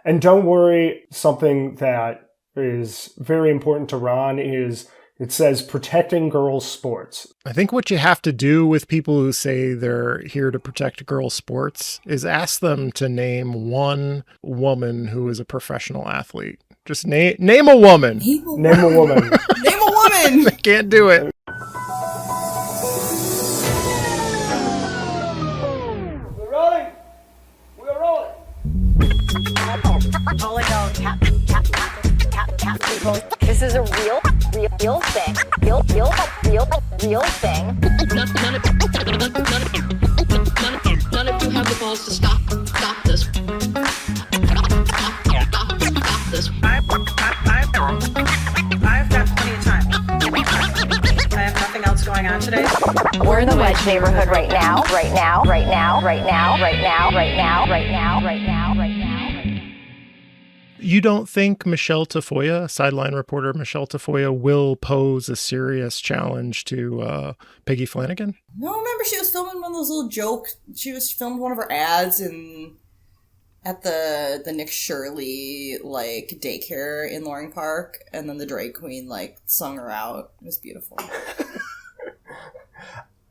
And don't worry, something that is very important to Ron is it says protecting girls' sports. I think what you have to do with people who say they're here to protect girls' sports is ask them to name one woman who is a professional athlete. Just name a woman. Name a woman. Name a woman. I can't do it. We're rolling. We're rolling. This is a real thing. Real thing. None of you have the balls to stop this. Stop this. I've got plenty of time. I have nothing else going on today. We're in the Wedge neighborhood right now. You don't think Michele Tafoya, sideline reporter Michele Tafoya, will pose a serious challenge to Peggy Flanagan? No, remember she was filming one of those little jokes. She was filming one of her ads at the Nick Shirley like daycare in Loring Park, and then the drag queen like sung her out. It was beautiful.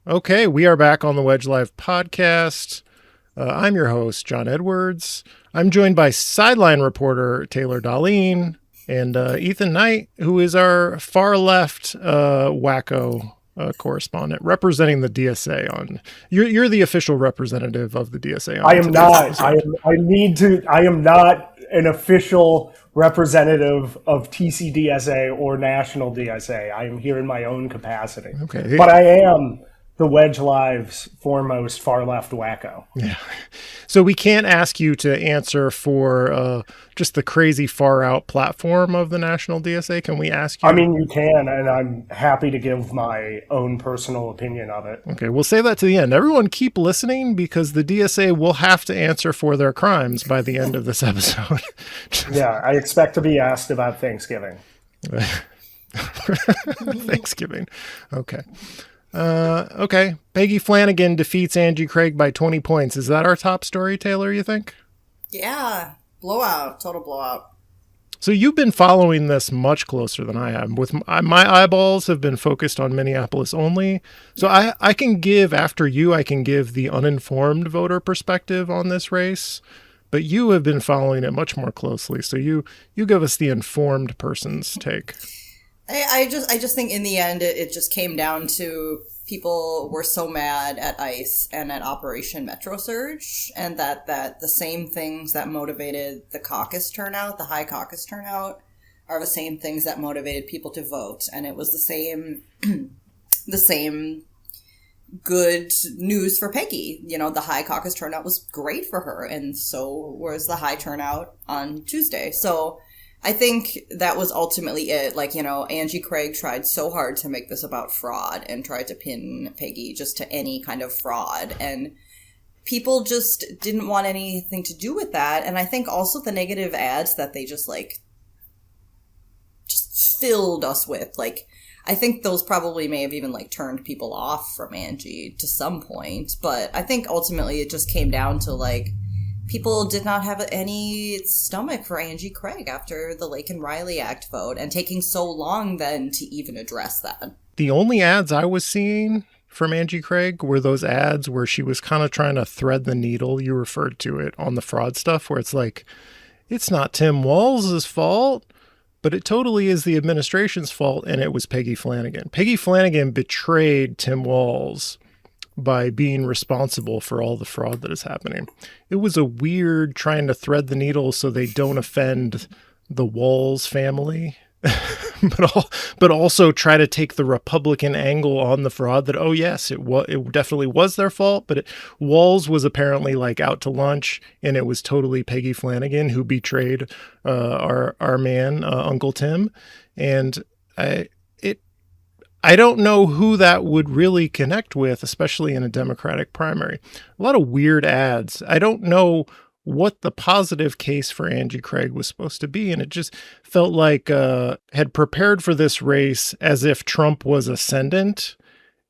Okay, we are back on the Wedge Live podcast. I'm your host, John Edwards. I'm joined by sideline reporter Taylor Dahlin and Ethan Knight, who is our far left wacko correspondent representing the DSA on. You're the official representative of the DSA. I am not. I am not an official representative of TCDSA or National DSA. I am here in my own capacity. Okay, but I am the Wedge Live's foremost far-left wacko. Yeah. So we can't ask you to answer for just the crazy far-out platform of the National DSA. Can we ask you? I mean, you can, and I'm happy to give my own personal opinion of it. Okay, we'll save that to the end. Everyone keep listening because the DSA will have to answer for their crimes by the end of this episode. Yeah, I expect to be asked about Thanksgiving. Thanksgiving. Okay. Okay. Peggy Flanagan defeats Angie Craig by 20 points. Is that our top story, Taylor, you think? Yeah. Blowout. Total blowout. So you've been following this much closer than I have. With my eyeballs have been focused on Minneapolis only. So I can give, after you, I can give the uninformed voter perspective on this race. But you have been following it much more closely. So you give us the informed person's take. I just think in the end it just came down to people were so mad at ICE and at Operation Metro Surge, and that the same things that motivated the caucus turnout, the high caucus turnout, are the same things that motivated people to vote. And it was the same the same good news for Peggy. You know, the high caucus turnout was great for her, and so was the high turnout on Tuesday. So I think that was ultimately it. Like, you know, Angie Craig tried so hard to make this about fraud and tried to pin Peggy just to any kind of fraud. And people just didn't want anything to do with that. And I think also the negative ads that they just filled us with. Like, I think those probably may have even turned people off from Angie to some point. But I think ultimately it just came down to people did not have any stomach for Angie Craig after the Lake and Riley Act vote, and taking so long then to even address that. The only ads I was seeing from Angie Craig were those ads where she was kind of trying to thread the needle. You referred to it on the fraud stuff, where it's like, it's not Tim Walz's fault, but it totally is the administration's fault, and it was Peggy Flanagan. Peggy Flanagan betrayed Tim Walz by being responsible for all the fraud that is happening. It was a weird trying to thread the needle so they don't offend the Walz family, but also try to take the Republican angle on the fraud that, oh yes, it definitely was their fault, but Walz was apparently out to lunch, and it was totally Peggy Flanagan who betrayed our man, Uncle Tim. And I don't know who that would really connect with, especially in a Democratic primary. A lot of weird ads. I don't know what the positive case for Angie Craig was supposed to be, and it just felt like had prepared for this race as if Trump was ascendant.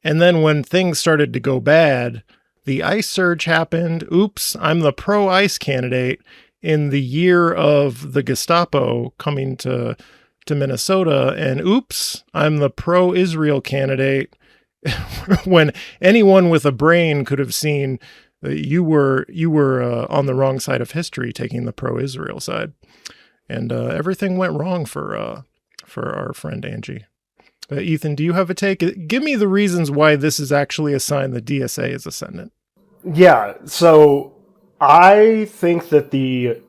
And then when things started to go bad, the ICE surge happened. Oops, I'm the pro-ICE candidate. in the year of the Gestapo coming to Minnesota, and oops, I'm the pro-Israel candidate, when anyone with a brain could have seen you were on the wrong side of history, taking the pro-Israel side, and everything went wrong for our friend Angie. Ethan, do you have a take? Give me the reasons why this is actually a sign the DSA is ascendant. Yeah, so I think that the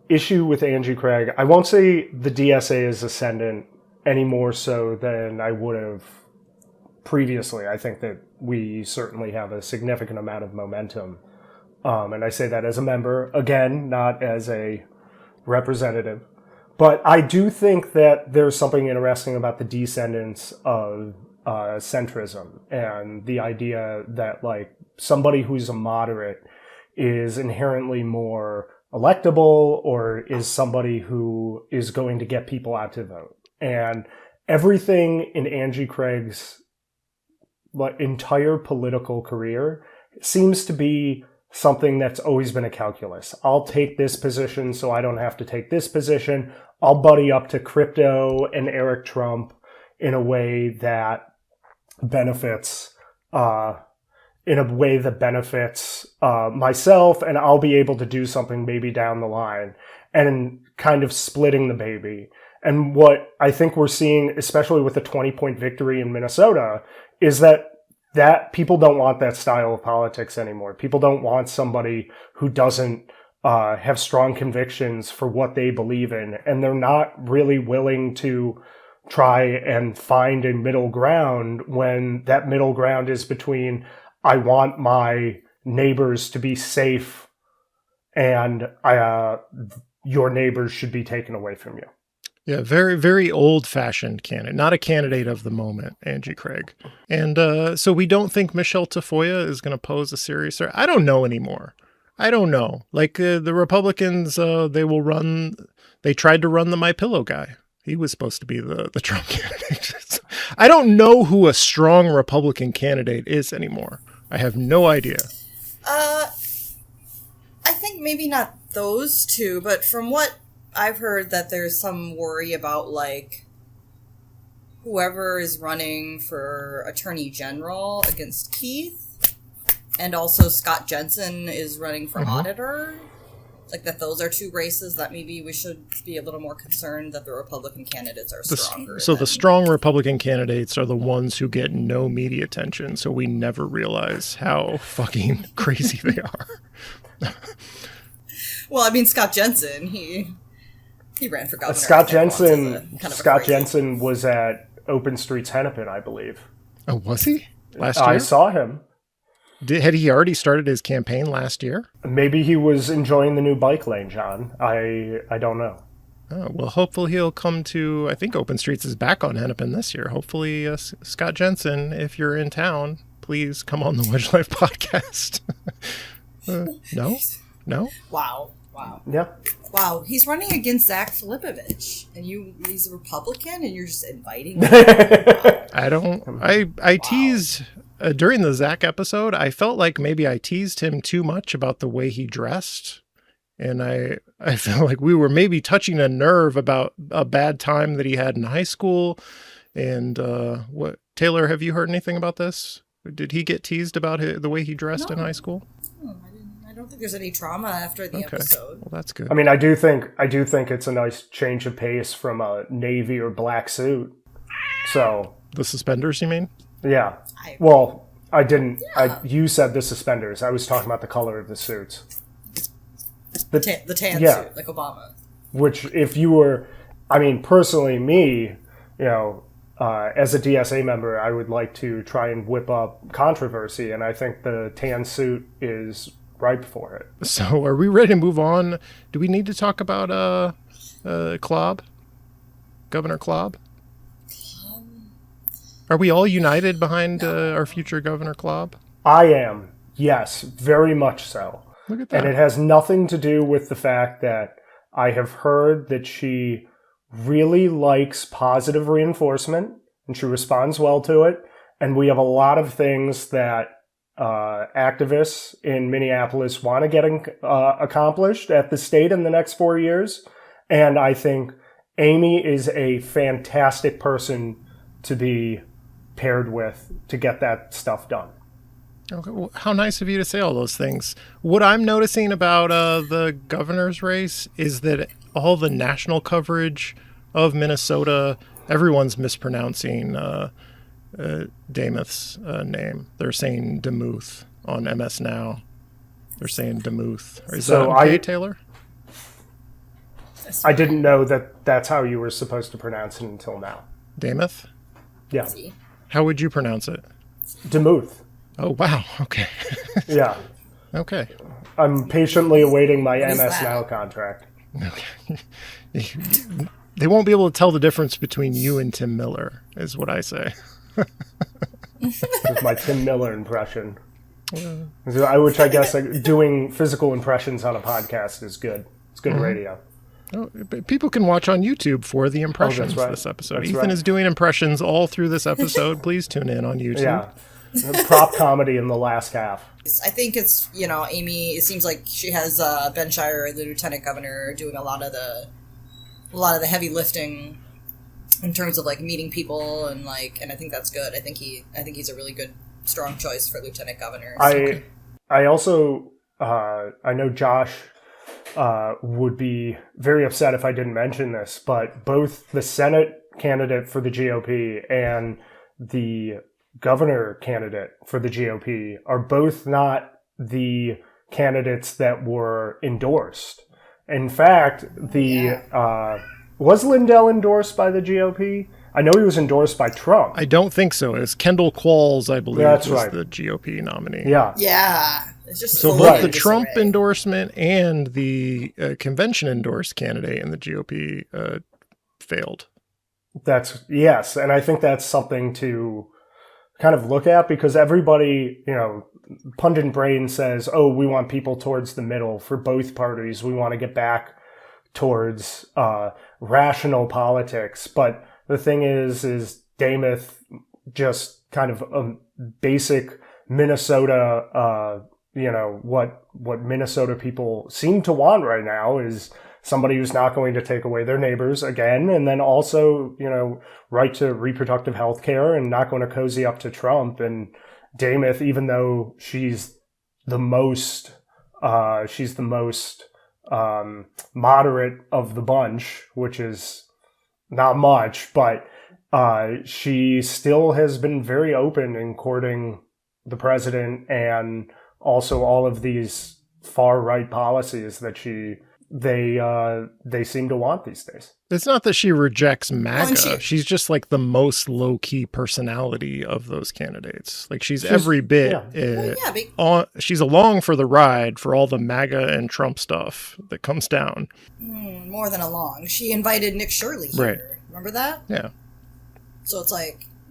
issue with Angie Craig, I won't say the DSA is ascendant any more so than I would have previously. I think that we certainly have a significant amount of momentum. And I say that as a member, again, not as a representative. But I do think that there's something interesting about the descendants of centrism and the idea that, like, somebody who's a moderate is inherently more electable or is somebody who is going to get people out to vote. And everything in Angie Craig's entire political career seems to be something that's always been a calculus. I'll take this position so I don't have to take this position. I'll buddy up to crypto and Eric Trump in a way that benefits myself, and I'll be able to do something maybe down the line, and kind of splitting the baby. And what I think we're seeing, especially with the 20-point victory in Minnesota, is that people don't want that style of politics anymore. People don't want somebody who doesn't have strong convictions for what they believe in, and they're not really willing to try and find a middle ground when that middle ground is between, I want my neighbors to be safe and your neighbors should be taken away from you. Yeah, very, very old-fashioned candidate, not a candidate of the moment, Angie Craig. And so we don't think Michele Tafoya is going to pose a serious threat. I don't know anymore. I don't know. Like the Republicans, they tried to run the MyPillow guy. He was supposed to be the Trump candidate. I don't know who a strong Republican candidate is anymore. I have no idea. I think maybe not those two, but from what I've heard, that there's some worry about, like, whoever is running for Attorney General against Keith, and also Scott Jensen is running for auditor. Like, that those are two races that maybe we should be a little more concerned that the Republican candidates are stronger. So the strong Republican candidates are the ones who get no media attention, so we never realize how fucking crazy they are. Well, I mean, Scott Jensen, he ran for governor. Scott Jensen was at Open Streets Hennepin, I believe. Oh, was he? Last year? I saw him. Had he already started his campaign last year? Maybe he was enjoying the new bike lane, John. I don't know. Oh, well, hopefully he'll come to, I think Open Streets is back on Hennepin this year. Hopefully, Scott Jensen, if you're in town, please come on the Wedge Life podcast. No? Wow. Yeah. Wow, he's running against Zach Filipovich, and he's a Republican, and you're just inviting him? I teased, during the Zach episode, I felt like maybe I teased him too much about the way he dressed, and I felt like we were maybe touching a nerve about a bad time that he had in high school, and what, Taylor, have you heard anything about this? Did he get teased about the way he dressed in high school? I don't think there's any trauma after the episode. Well, that's good. I mean, I do think it's a nice change of pace from a navy or black suit. So the suspenders, you mean? Yeah. Well, I didn't. Yeah. You said the suspenders. I was talking about the color of the suits. The tan suit, like Obama. Which, if you were, I mean, personally, me, as a DSA member, I would like to try and whip up controversy, and I think the tan suit is ripe for it. So are we ready to move on? Do we need to talk about Klob? Governor Klob? Are we all united behind our future Governor Klob? I am. Yes, very much so. Look at that. And it has nothing to do with the fact that I have heard that she really likes positive reinforcement and she responds well to it. And we have a lot of things that activists in Minneapolis want to get accomplished at the state in the next 4 years. And I think Amy is a fantastic person to be paired with to get that stuff done. Okay, well, how nice of you to say all those things. What I'm noticing about the governor's race is that all the national coverage of Minnesota, everyone's mispronouncing Demuth's name. They're saying Demuth on MS Now. They're saying Demuth. Is that okay, Taylor? I didn't know that that's how you were supposed to pronounce it until now. Demuth? Yeah. How would you pronounce it? Demuth. Oh, wow. Okay. Yeah. Okay. I'm patiently awaiting my MS Now contract. Okay. They won't be able to tell the difference between you and Tim Miller, is what I say. With my Tim Miller impression. Which I guess doing physical impressions on a podcast is good. It's good radio. Oh, people can watch on YouTube for the impressions this episode. Ethan is doing impressions all through this episode. Please tune in on YouTube. Yeah. Prop comedy in the last half. I think it's, Amy, it seems like she has Ben Shire, the lieutenant governor, doing a lot of the heavy lifting in terms of meeting people and I think that's good. I think he's a really good, strong choice for lieutenant governor. I also I know Josh would be very upset if I didn't mention this, but both the Senate candidate for the GOP and the governor candidate for the GOP are both not the candidates that were endorsed. In fact, was Lindell endorsed by the GOP? I know he was endorsed by Trump. I don't think so. It's Kendall Qualls, I believe, That's was right. the GOP nominee. Yeah. Yeah. It's just so both the Trump endorsement and the convention endorsed candidate in the GOP failed. Yes, and I think that's something to kind of look at because everybody, pundit brain says, oh, we want people towards the middle for both parties. We want to get back towards rational politics. But the thing is Demuth just kind of a basic Minnesota, what Minnesota people seem to want right now is somebody who's not going to take away their neighbors again. And then also, right to reproductive health care and not going to cozy up to Trump. And Demuth, even though she's the most moderate of the bunch, which is not much, but she still has been very open in courting the president and also all of these far right policies that they seem to want these days. It's not that she rejects MAGA. She's just the most low key personality of those candidates. She's every bit. She's along for the ride for all the MAGA and Trump stuff that comes down. More than along. She invited Nick Shirley here. Right. Remember that? Yeah. So it's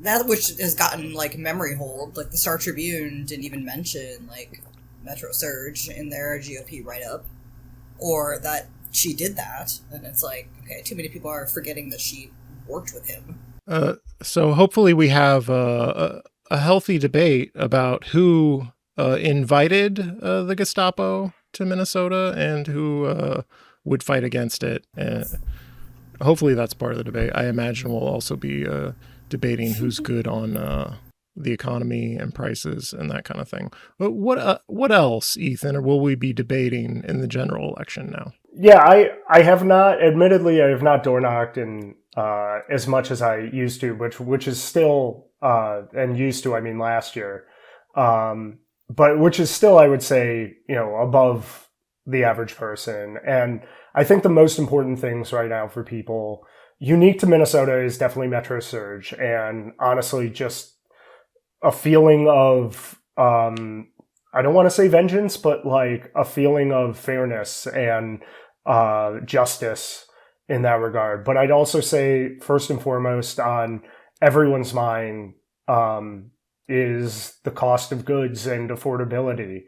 that which has gotten memory hold. The Star Tribune didn't even mention Metro Surge in their GOP write-up, or that she did that. And it's okay, too many people are forgetting that she worked with him. So hopefully we have a healthy debate about who invited the Gestapo to Minnesota and who would fight against it. Hopefully that's part of the debate. I imagine we'll also be debating who's good on the economy and prices and that kind of thing. But what else, Ethan, or will we be debating in the general election now? Yeah, I have not, admittedly, I have not door knocked in as much as I used to, which is still, and used to, I mean last year, but which is still, I would say, above the average person. And I think the most important things right now for people unique to Minnesota is definitely Metro Surge. And honestly, just a feeling of, I don't want to say vengeance, but a feeling of fairness and justice in that regard. But I'd also say, first and foremost, on everyone's mind is the cost of goods and affordability.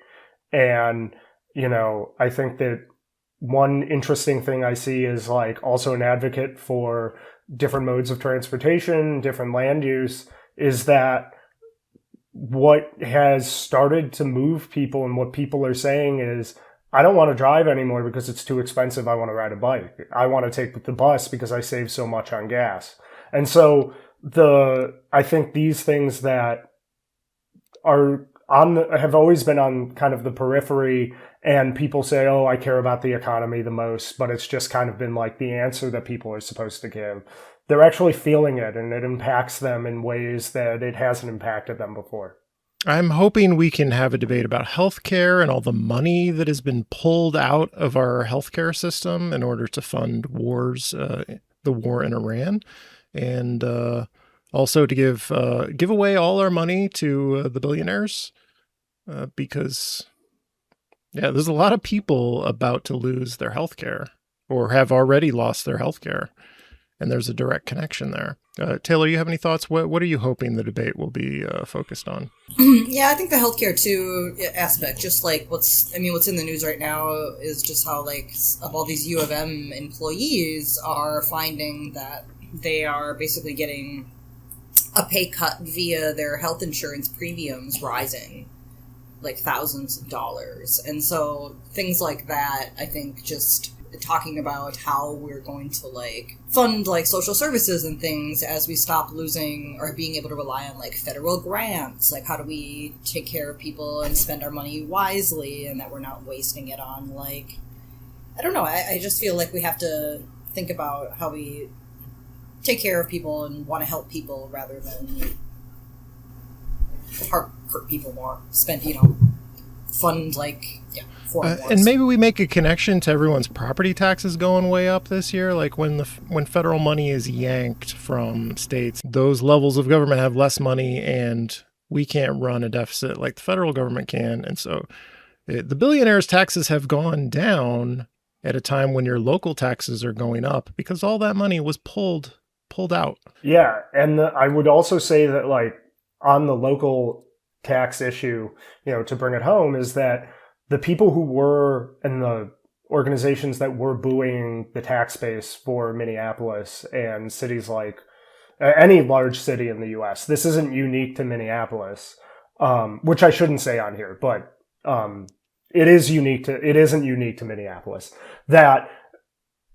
And, I think that one interesting thing I see is also an advocate for different modes of transportation, different land use, is that what has started to move people and what people are saying is, I don't want to drive anymore because it's too expensive. I want to ride a bike. I want to take the bus because I save so much on gas. And so I think these things that are have always been on kind of the periphery, and people say, oh, I care about the economy the most, but it's just kind of been like the answer that people are supposed to give. They're actually feeling it, and it impacts them in ways that it hasn't impacted them before. I'm hoping we can have a debate about healthcare and all the money that has been pulled out of our healthcare system in order to fund wars, the war in Iran, and also to give away all our money to the billionaires, because there's a lot of people about to lose their healthcare or have already lost their healthcare, and there's a direct connection there. Taylor, you have any thoughts? What are you hoping the debate will be focused on? Yeah, I think the healthcare too aspect, just like what's in the news right now is just how of all these U of M employees are finding that they are basically getting a pay cut via their health insurance premiums rising thousands of dollars. And so things like that, I think, just talking about how we're going to fund social services and things as we stop losing or being able to rely on federal grants. How do we take care of people and spend our money wisely, and that we're not wasting it on I don't know. I just feel like we have to think about how we take care of people and want to help people rather than hurt people more. Spend, fund foreign wars. And maybe we make a connection to everyone's property taxes going way up this year. When federal money is yanked from states, those levels of government have less money, and we can't run a deficit like the federal government can. And so the billionaires' taxes have gone down at a time when your local taxes are going up because all that money was pulled out. Yeah, and I would also say that on the local tax issue, to bring it home, is that the people who were in the organizations that were booing the tax base for Minneapolis and cities like any large city in the U.S., this isn't unique to Minneapolis, which I shouldn't say on here, but it isn't unique to Minneapolis, that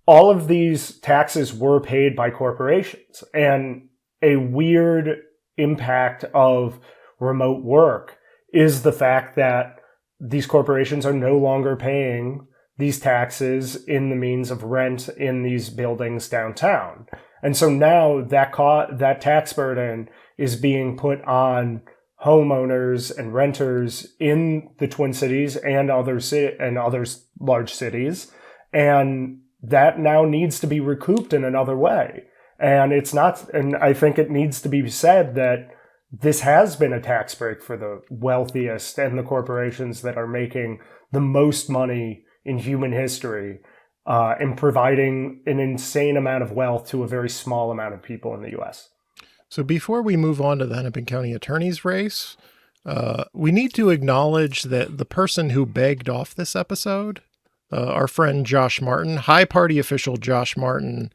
all of these taxes were paid by corporations. And a weird impact of remote work is the fact that these corporations are no longer paying these taxes in the means of rent in these buildings downtown. And so now that tax burden is being put on homeowners and renters in the Twin Cities and other large cities. And that now needs to be recouped in another way. And I think it needs to be said that this has been a tax break for the wealthiest and the corporations that are making the most money in human history, and providing an insane amount of wealth to a very small amount of people in the U.S. So before we move on to the Hennepin County Attorney's race, we need to acknowledge that the person who begged off this episode, our friend Josh Martin, high party official Josh Martin,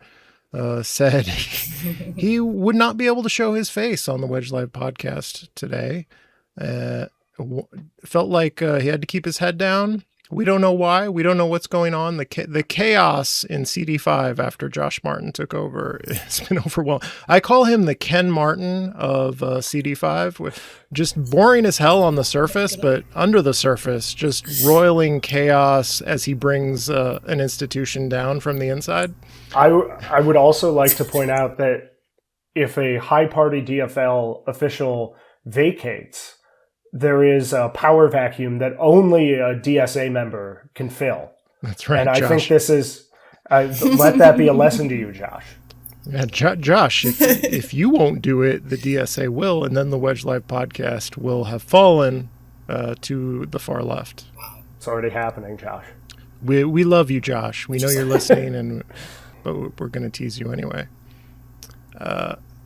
said he would not be able to show his face on the Wedge Live podcast today. Felt like he had to keep his head down. We don't know why. We don't know what's going on. The chaos in CD5 after Josh Martin took over has been overwhelming. I call him the Ken Martin of CD5, with just boring as hell on the surface, but under the surface, just roiling chaos as he brings an institution down from the inside. I would also like to point out that if a high party DFL official vacates, there is a power vacuum that only a DSA member can fill. That's right, and Josh. I think this is, let that be a lesson to you, Josh. Yeah, Josh, if you won't do it, the DSA will, and then the Wedge Live podcast will have fallen to the far left. It's already happening, Josh. We love you, Josh. We know you're listening, but we're going to tease you anyway.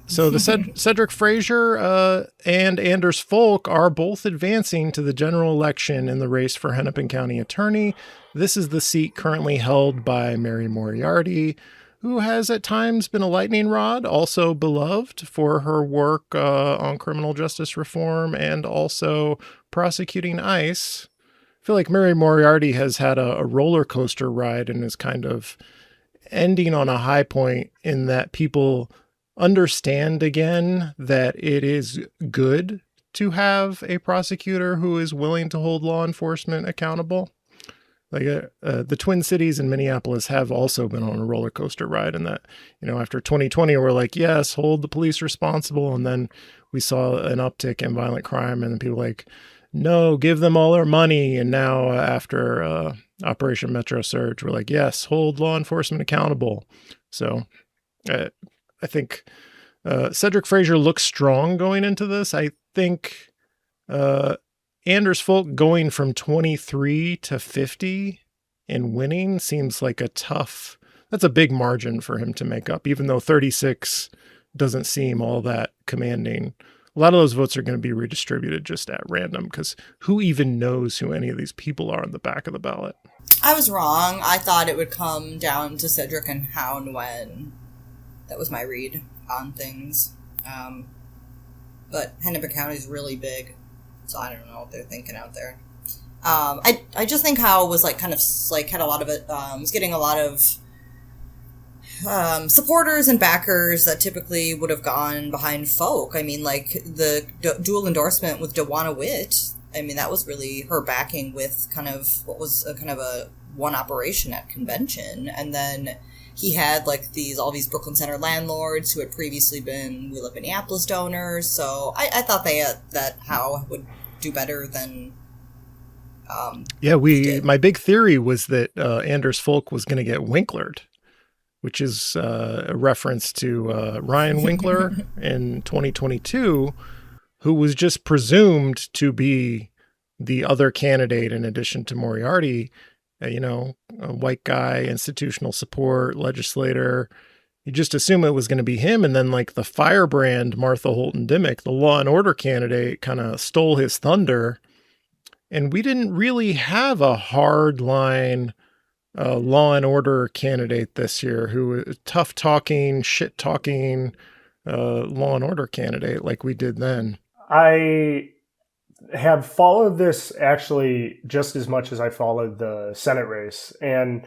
So the Cedrick Frazier and Anders Folk are both advancing to the general election in the race for Hennepin County Attorney. This is the seat currently held by Mary Moriarty, who has at times been a lightning rod, also beloved for her work on criminal justice reform and also prosecuting ICE. I feel like Mary Moriarty has had a roller coaster ride and is kind of ending on a high point in that people understand again that it is good to have a prosecutor who is willing to hold law enforcement accountable. Like the Twin Cities and Minneapolis have also been on a roller coaster ride, and that, after 2020, we're like, yes, hold the police responsible. And then we saw an uptick in violent crime, and then people were like, no, give them all our money. And now after Operation Metro Surge, we're like, yes, hold law enforcement accountable. So I think Cedrick Frazier looks strong going into this. I think Anders Folk going from 23 to 50 and winning seems like that's a big margin for him to make up, even though 36 doesn't seem all that commanding. A lot of those votes are going to be redistributed just at random, because who even knows who any of these people are on the back of the ballot? I was wrong. I thought it would come down to Cedrick and how and when. That was my read on things. But Hennepin County is really big, so I don't know what they're thinking out there. I just think Howe was had a lot of it, was getting a lot of supporters and backers that typically would have gone behind Folk. I mean, the dual endorsement with Dewana Witt, I mean, that was really her backing with kind of what was a one operation at convention. And then he had all these Brooklyn Center landlords who had previously been We Live Minneapolis donors. So I thought that Howe would do better than my big theory was that Anders Folk was going to get Winklered, which is a reference to Ryan Winkler in 2022, who was just presumed to be the other candidate in addition to Moriarty, a white guy, institutional support, legislator. You just assume it was going to be him. And then the firebrand Martha Holton Dimmick, the law and order candidate, kind of stole his thunder. And we didn't really have a hard line law and order candidate this year who was tough talking, shit talking law and order candidate like we did then. I have followed this actually just as much as I followed the Senate race. And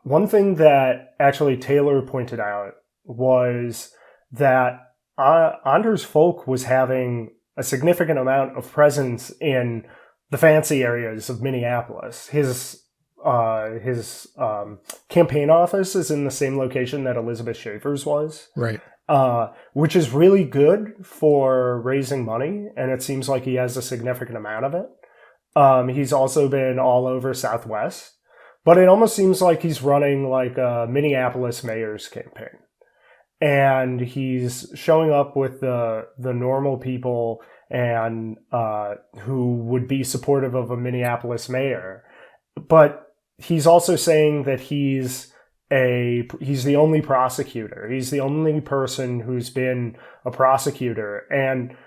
one thing that actually Taylor pointed out was that Anders Folk was having a significant amount of presence in the fancy areas of Minneapolis. His campaign office is in the same location that Elizabeth Schaefer's was. Right. Which is really good for raising money, and it seems like he has a significant amount of it. He's also been all over Southwest, but it almost seems like he's running like a Minneapolis mayor's campaign. And he's showing up with the normal people and who would be supportive of a Minneapolis mayor. But he's also saying that he's the only prosecutor. He's the only person who's been a prosecutor. And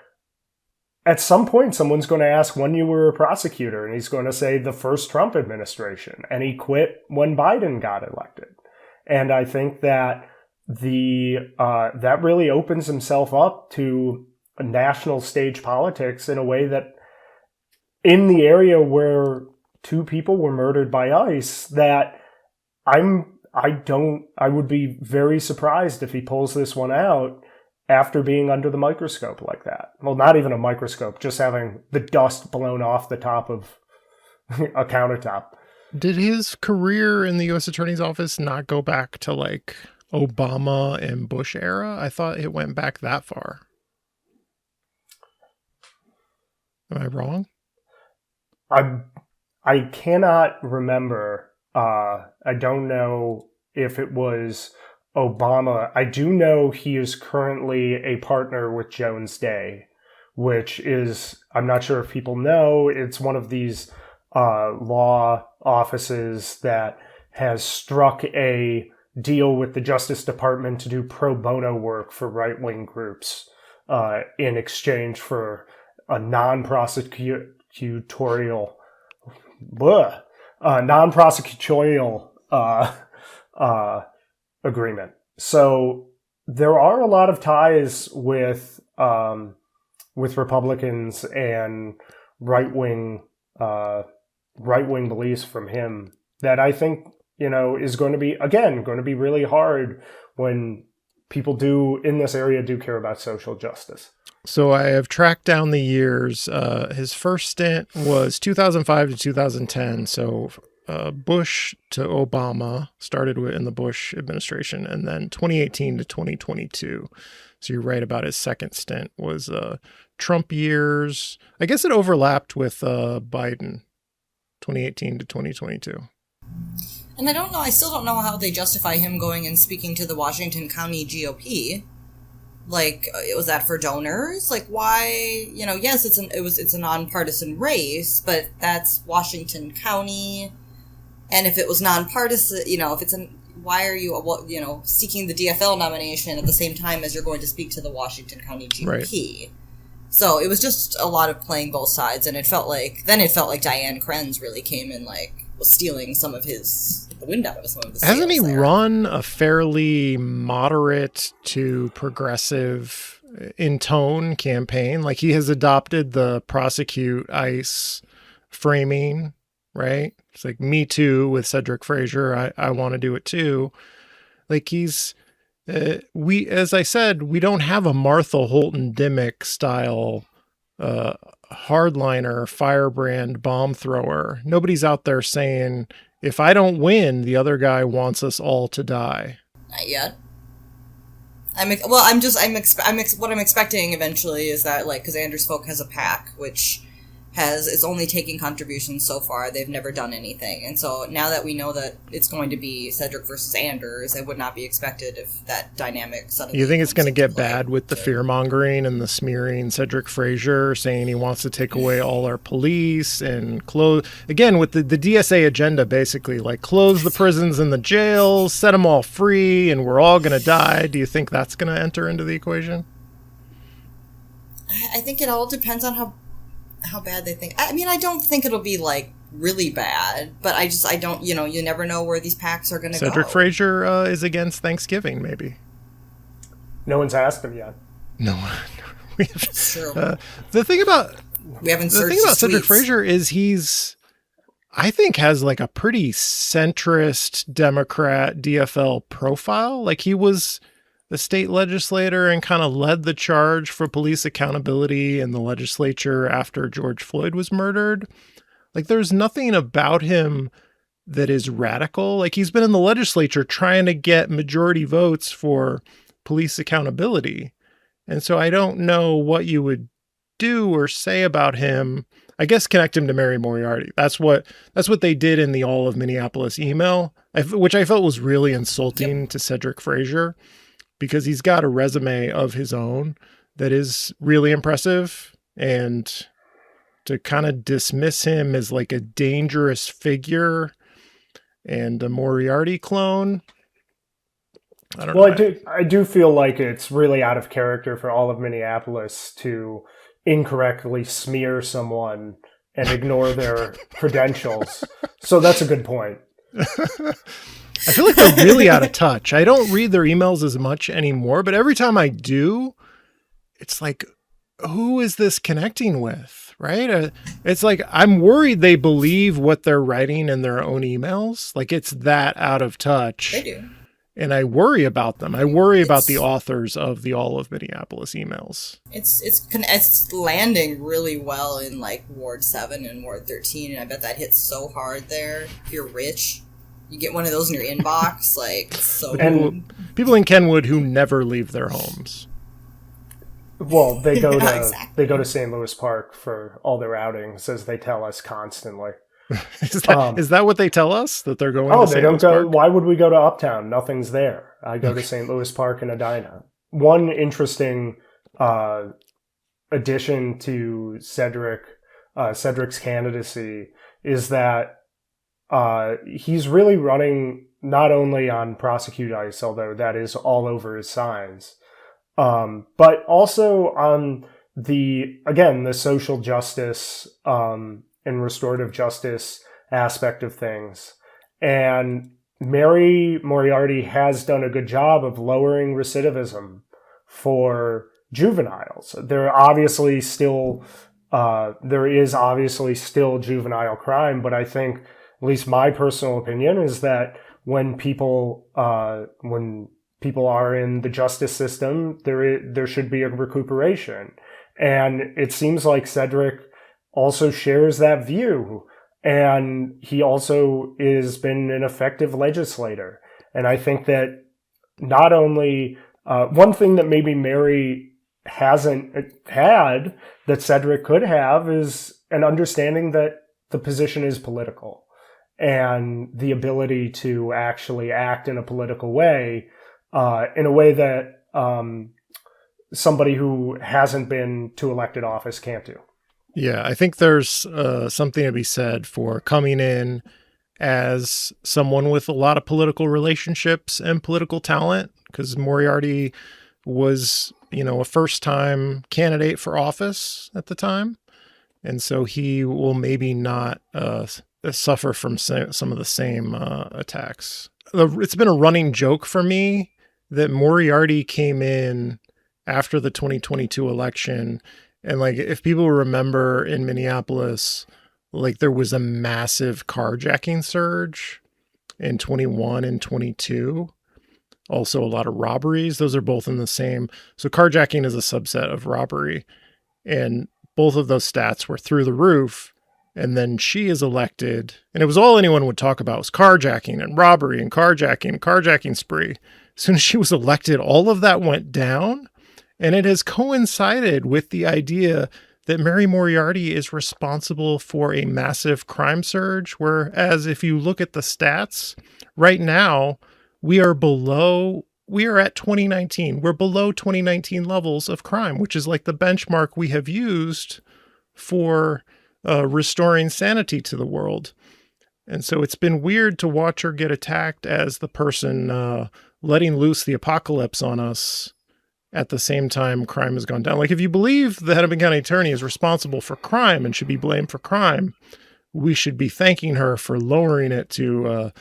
at some point, someone's going to ask when you were a prosecutor, and he's going to say the first Trump administration. And he quit when Biden got elected. And I think that that really opens himself up to a national stage politics in a way that in the area where two people were murdered by ICE, that I would be very surprised if he pulls this one out after being under the microscope like that. Well, not even a microscope, just having the dust blown off the top of a countertop. Did his career in the U.S. Attorney's Office not go back to Obama and Bush era? I thought it went back that far. Am I wrong? I cannot remember. I don't know if it was Obama. I do know he is currently a partner with Jones Day, which is, I'm not sure if people know, it's one of these law offices that has struck a deal with the Justice Department to do pro bono work for right-wing groups in exchange for a non-prosecutorial agreement. So there are a lot of ties with Republicans and right-wing beliefs from him that I think, is going to be, again, going to be really hard when people in this area do care about social justice. So I have tracked down the years. His first stint was 2005 to 2010. So Bush to Obama, started in the Bush administration, and then 2018 to 2022. So you're right about his second stint was Trump years. I guess it overlapped with Biden, 2018 to 2022. And I still don't know how they justify him going and speaking to the Washington County GOP. Like, was that for donors? Like, why? Yes, it's a nonpartisan race, but that's Washington County. And if it was nonpartisan, why are you, seeking the DFL nomination at the same time as you're going to speak to the Washington County GOP? Right. So it was just a lot of playing both sides, and it felt like Diane Krenz really came and was stealing some of the wind out of some of the sails. Hasn't he run a fairly moderate to progressive in tone campaign? Like, he has adopted the prosecute ICE framing, right? It's like Me Too with Cedrick Frazier. I want to do it too. Like, he's as I said, we don't have a Martha Holton Dimmock style hardliner, firebrand bomb thrower. Nobody's out there saying, if I don't win, the other guy wants us all to die. Not yet. What I'm expecting eventually is that, because Anders Folk has a PAC, which is only taking contributions so far. They've never done anything. And so now that we know that it's going to be Cedrick versus Anders, it would not be expected if that dynamic suddenly... You think it's going to get bad with the fear-mongering and the smearing Cedrick Frazier, saying he wants to take away all our police and close... Again, with the DSA agenda, basically, close the prisons and the jails, set them all free, and we're all going to die. Do you think that's going to enter into the equation? I think it all depends on how bad they think. I don't think it'll be really bad, but I don't, you never know where these PACs are going to go. Cedrick Frazier is against Thanksgiving, maybe. No one's asked him yet. No one. True. The thing about Cedrick Frazier is I think has a pretty centrist Democrat DFL profile. He was the state legislator and kind of led the charge for police accountability in the legislature after George Floyd was murdered. There's nothing about him that is radical. He's been in the legislature trying to get majority votes for police accountability. And so I don't know what you would do or say about him. I guess connect him to Mary Moriarty. That's what they did in the All of Minneapolis email, which I felt was really insulting to Cedrick Frazier, because he's got a resume of his own that is really impressive, and to kind of dismiss him as a dangerous figure and a Moriarty clone, I don't know. Well, I do feel like it's really out of character for All of Minneapolis to incorrectly smear someone and ignore their credentials. So that's a good point. I feel like they're really out of touch. I don't read their emails as much anymore, but every time I do, it's who is this connecting with, right? It's I'm worried they believe what they're writing in their own emails. It's that out of touch. They do. And I worry about them. I worry about the authors of the All of Minneapolis emails. It's landing really well in Ward 7 and Ward 13, and I bet that hits so hard there. If you're rich, you get one of those in your inbox, so. And people in Kenwood who never leave their homes. Well, they go to St. Louis Park for all their outings, as they tell us constantly. Is that what they tell us, that they're going? Oh, to they don't go. Why would we go to Uptown? Nothing's there. I go to St. Louis Park in Edina. One interesting addition to Cedrick's candidacy is that he's really running not only on prosecute ICE, although that is all over his signs, but also on the social justice and restorative justice aspect of things. And Mary Moriarty has done a good job of lowering recidivism for juveniles. There is obviously still juvenile crime, but I think, at least my personal opinion, is that when people are in the justice system, there should be a recuperation. And it seems like Cedrick also shares that view. And he also has been an effective legislator. And I think that not only, one thing that maybe Mary hasn't had that Cedrick could have is an understanding that the position is political and the ability to actually act in a political way, in a way that somebody who hasn't been to elected office can't do. Yeah, I think there's something to be said for coming in as someone with a lot of political relationships and political talent, because Moriarty was, a first-time candidate for office at the time. And so he will maybe not suffer from some of the same attacks. It's been a running joke for me that Moriarty came in after the 2022 election. And if people remember in Minneapolis, there was a massive carjacking surge in 21 and 22. Also a lot of robberies. Those are both in the same. So carjacking is a subset of robbery. And both of those stats were through the roof. And then she is elected. And it was all anyone would talk about was carjacking and robbery and carjacking spree. As soon as she was elected, all of that went down. And it has coincided with the idea that Mary Moriarty is responsible for a massive crime surge, whereas if you look at the stats, right now, we are at 2019. We're below 2019 levels of crime, which is like the benchmark we have used for restoring sanity to the world. And so it's been weird to watch her get attacked as the person letting loose the apocalypse on us. At the same time, crime has gone down. If you believe the Hennepin County Attorney is responsible for crime and should be blamed for crime, we should be thanking her for lowering it to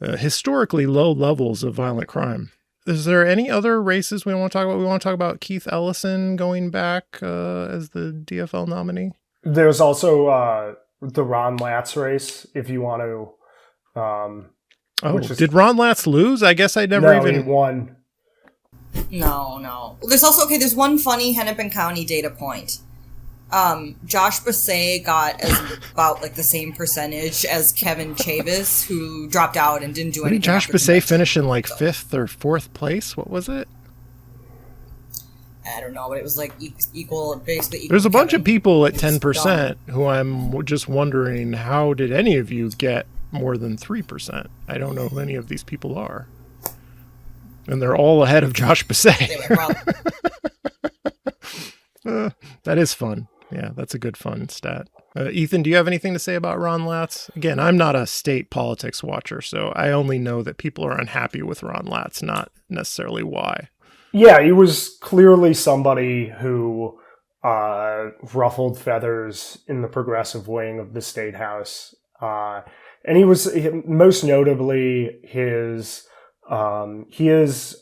historically low levels of violent crime. Is there any other races we want to talk about? We want to talk about Keith Ellison going back as the DFL nominee. There's also the Ron Latz race, if you want to. Did Ron Latz lose? I guess I never even... he won. No. There's one funny Hennepin County data point. Josh Bassett got about the same percentage as Kevin Chavis, who dropped out and didn't do anything. Did Josh Bassett finish in 5th or 4th place? What was it? I don't know, but it was equal, basically equal. There's a bunch of people at 10% who I'm just wondering, how did any of you get more than 3%? I don't know who any of these people are. And they're all ahead of Josh Bassett. That is fun. Yeah, that's a good fun stat. Ethan, do you have anything to say about Ron Latz? Again, I'm not a state politics watcher, so I only know that people are unhappy with Ron Latz, not necessarily why. Yeah, he was clearly somebody who ruffled feathers in the progressive wing of the state house. And he was, most notably, he is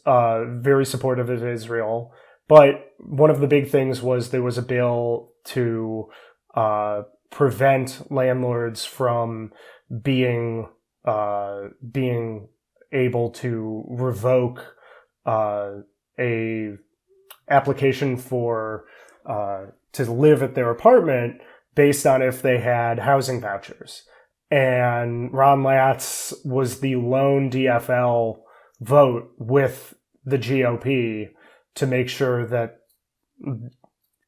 very supportive of Israel, but one of the big things was there was a bill to prevent landlords from being able to revoke a application for to live at their apartment based on if they had housing vouchers. And Ron Latz was the lone DFL vote with the GOP to make sure that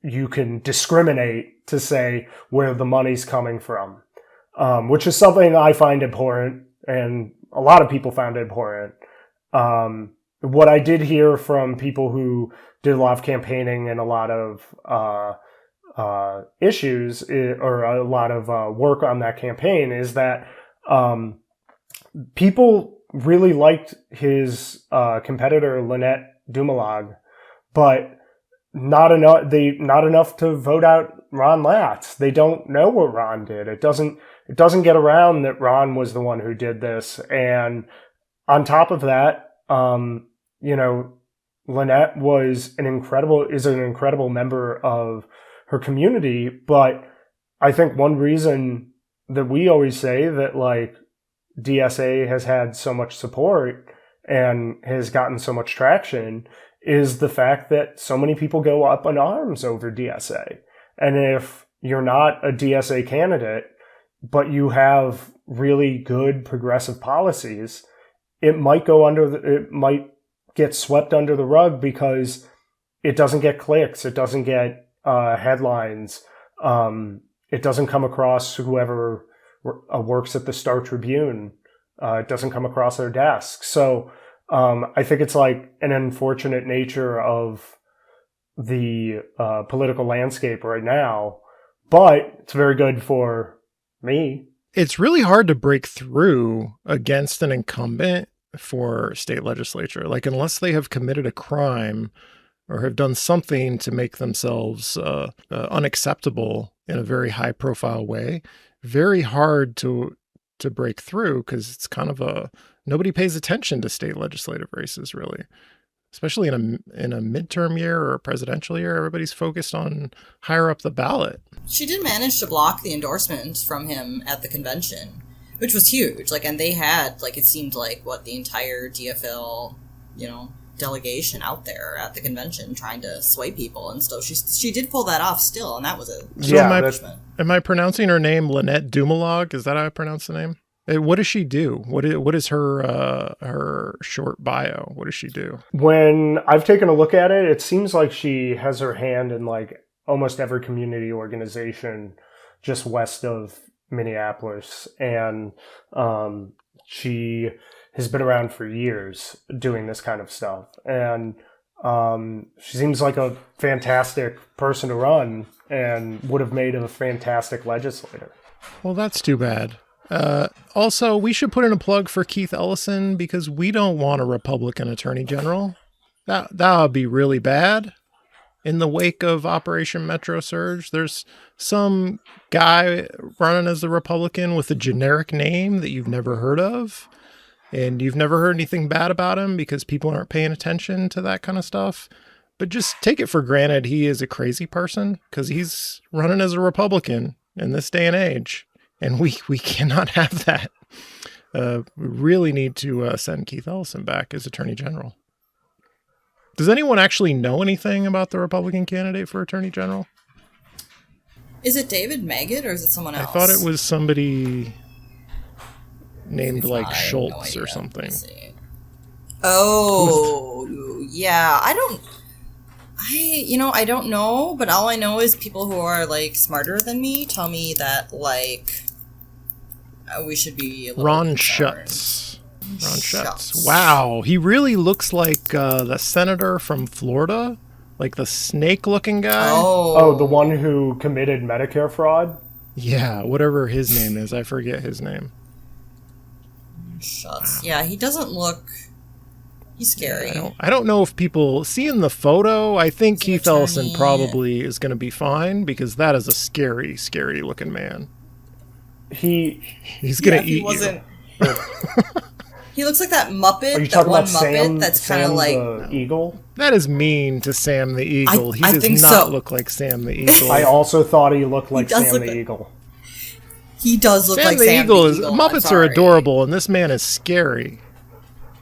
you can discriminate to say where the money's coming from, which is something I find abhorrent, and a lot of people found it abhorrent. What I did hear from people who did a lot of campaigning and a lot of issues or a lot of work on that campaign is that people really liked his competitor Lynette Dumalag, but not enough to vote out Ron Latz. They don't know what Ron did. It doesn't get around that Ron was the one who did this, and on top of that, you know, Lynette is an incredible member of her community, but I think one reason that we always say that like DSA has had so much support and has gotten so much traction is the fact that so many people go up in arms over DSA. And if you're not a DSA candidate, but you have really good progressive policies, it might get swept under the rug because it doesn't get clicks, it doesn't get headlines, it doesn't come across whoever works at the Star Tribune, it doesn't come across their desk. So I think it's like an unfortunate nature of the political landscape right now, but it's very good for me. It's really hard to break through against an incumbent for state legislature. Like, unless they have committed a crime or have done something to make themselves unacceptable in a very high profile way, very hard to break through, because it's kind of nobody pays attention to state legislative races, really. Especially in a midterm year or a presidential year, everybody's focused on higher up the ballot. She did manage to block the endorsements from him at the convention, which was huge. Like, and they had, like, it seemed like, the entire DFL, delegation out there at the convention trying to sway people and stuff. She did pull that off still, and that was a accomplishment. Am I pronouncing her name Lynette Dumalog? Is that how I pronounce the name? What does she do? What is her short bio? What does she do? When I've taken a look at it, it seems like she has her hand in like almost every community organization just west of Minneapolis, and she has been around for years doing this kind of stuff, and she seems like a fantastic person to run and would have made a fantastic legislator. Well, that's too bad. Also, we should put in a plug for Keith Ellison, because we don't want a Republican attorney general. That would be really bad. In the wake of Operation Metro Surge, there's some guy running as a Republican with a generic name that you've never heard of, and you've never heard anything bad about him because people aren't paying attention to that kind of stuff. But just take it for granted he is a crazy person, because he's running as a Republican in this day and age. And we cannot have that. We really need to send Keith Ellison back as Attorney General. Does anyone actually know anything about the Republican candidate for Attorney General? Is it David Maggott or is it someone else? I thought it was somebody named like Schultz or something. Oh, yeah. I don't know, but all I know is people who are like smarter than me tell me that like we should be a little Ron concerned. Schutz. Wow, he really looks like the senator from Florida, like the snake-looking guy. Oh, the one who committed Medicare fraud? Yeah, whatever his name is. I forget his name. Schutz. Yeah, he doesn't look... He's scary. I don't know if people... Seeing the photo, I think Keith Ellison probably is going to be fine, because that is a scary, scary looking man. He's going to eat you. He looks like that Muppet. Are you talking about Muppet that's kind of like the eagle? That is mean to Sam the Eagle. He does not look like Sam the Eagle. I also thought he looked like Sam the Eagle. He does look like Sam Sam the Eagle. Muppets are adorable, and this man is scary.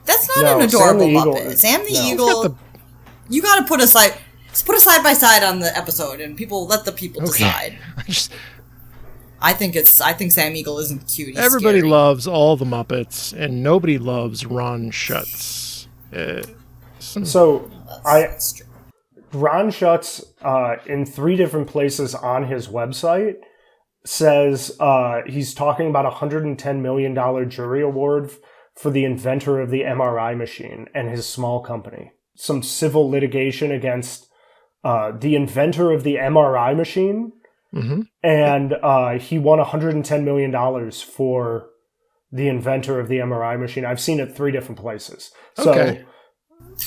That's not an adorable Muppet. Sam the Eagle. You got to put a side by side on the episode, and let the people decide. I think Sam Eagle isn't cute. He's everybody scary. loves all the Muppets, and nobody loves Ron Schutz. Ron Schutz, in 3 different places on his website, says he's talking about a $110 million jury award for the inventor of the MRI machine and his small company. Some civil litigation against the inventor of the MRI machine. Mm-hmm. And he won $110 million for the inventor of the MRI machine. I've seen it 3 different places. Okay.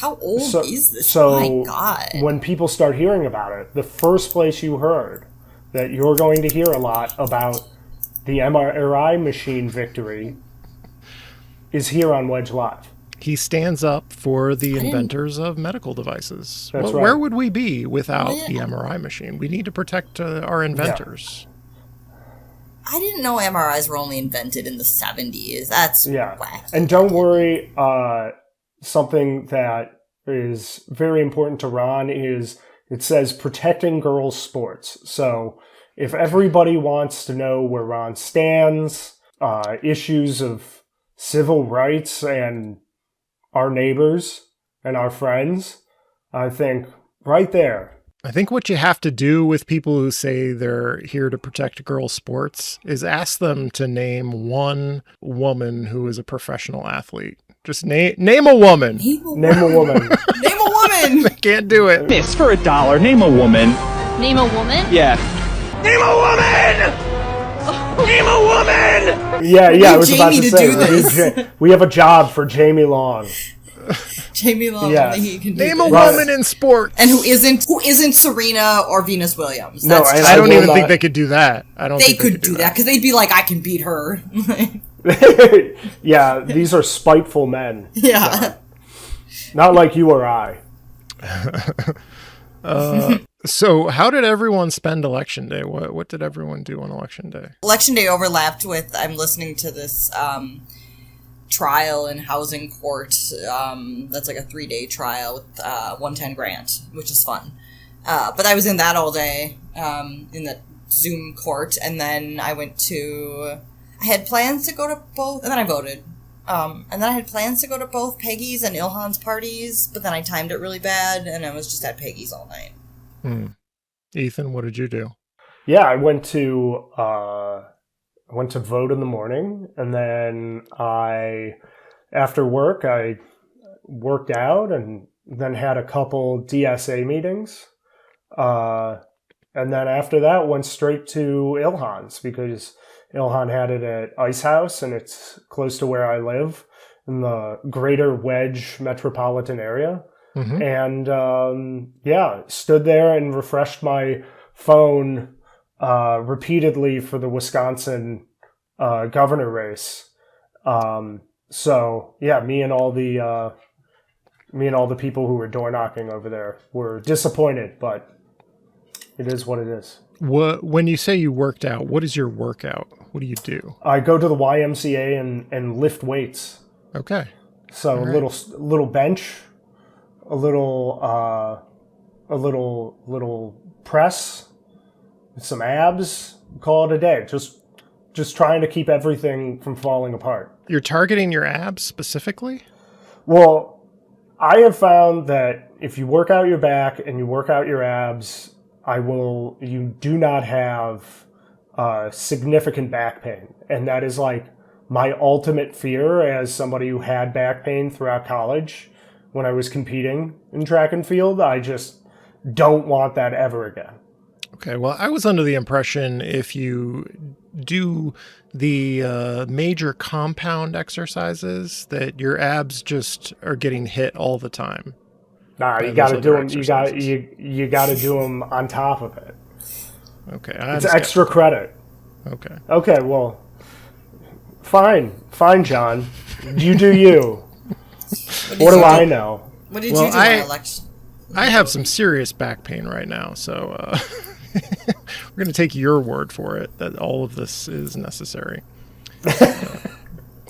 How old is this? So my God. When people start hearing about it, the first place you heard that you're going to hear a lot about the MRI machine victory is here on Wedge Live. He stands up for the inventors of medical devices. That's right. Where would we be without the MRI machine? We need to protect our inventors. I didn't know MRIs were only invented in the 70s. That's whack. And don't worry, something that is very important to Ron is it says protecting girls' sports. So if everybody wants to know where Ron stands, issues of civil rights and our neighbors and our friends, I think right there. I think what you have to do with people who say they're here to protect girls' sports is ask them to name one woman who is a professional athlete. Just name a woman. Name a woman. Name a woman! I can't do it. Miss, for $1, name a woman. Name a woman? Yeah. Name a woman! Name a woman! Yeah, I was about Jamie to to say. do this. We have a job for Jamie Long. Jamie Long, Yes. only he can do Name a this. woman in sports. And who isn't Serena or Venus Williams. No, That's and I don't will even not- think they could do that. I don't they think could do that because they'd be like, I can beat her. Yeah, these are spiteful men. Yeah. Not like you or I. So how did everyone spend Election Day? What did everyone do on Election Day? Election Day overlapped with, I'm listening to this trial in housing court. That's like a 3-day trial with 110 grant, which is fun. But I was in that all day in the Zoom court, and then I had plans to go to both, and then I voted. And then I had plans to go to both Peggy's and Ilhan's parties, but then I timed it really bad, and I was just at Peggy's all night. Ethan, what did you do? Yeah, I went to vote in the morning, and then after work, I worked out and then had a couple DSA meetings. And then after that, went straight to Ilhan's because Ilhan had it at Ice House, and it's close to where I live in the greater Wedge metropolitan area. Mm-hmm. And stood there and refreshed my phone repeatedly for the Wisconsin governor race. So yeah, me and all the people who were door knocking over there were disappointed, but it is what it is. When you say you worked out, what is your workout? What do you do? I go to the YMCA and lift weights. Okay. So All a right. little bench, a little press, some abs. Call it a day. Just trying to keep everything from falling apart. You're targeting your abs specifically? Well, I have found that if you work out your back and you work out your abs, you do not have significant back pain. And that is like my ultimate fear as somebody who had back pain throughout college when I was competing in track and field. I just don't want that ever again. Okay, well, I was under the impression if you do the major compound exercises that your abs just are getting hit all the time. Nah, by you got to those do other them. exercises. You got to do them on top of it. Okay, It's extra credit. Okay. Okay, well, fine, John. You do you. What do I know? What did Well, you do on election? I have some serious back pain right now, so we're going to take your word for it that all of this is necessary.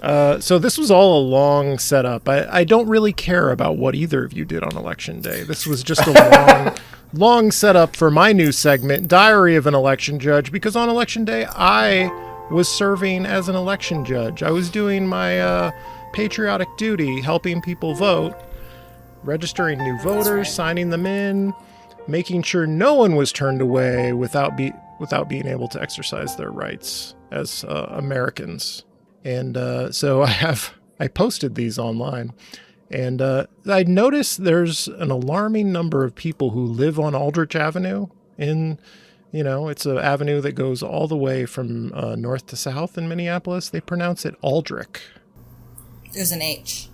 So this was all a long setup. I don't really care about what either of you did on Election Day. This was just a long setup for my new segment, Diary of an Election Judge, because on Election Day, I was serving as an election judge. I was doing my patriotic duty, helping people vote, registering new voters, signing them in, making sure no one was turned away without being able to exercise their rights as Americans. And so I posted these online, and I noticed there's an alarming number of people who live on Aldrich Avenue. It's an avenue that goes all the way from north to south in Minneapolis. They pronounce it Aldrich. There's an H.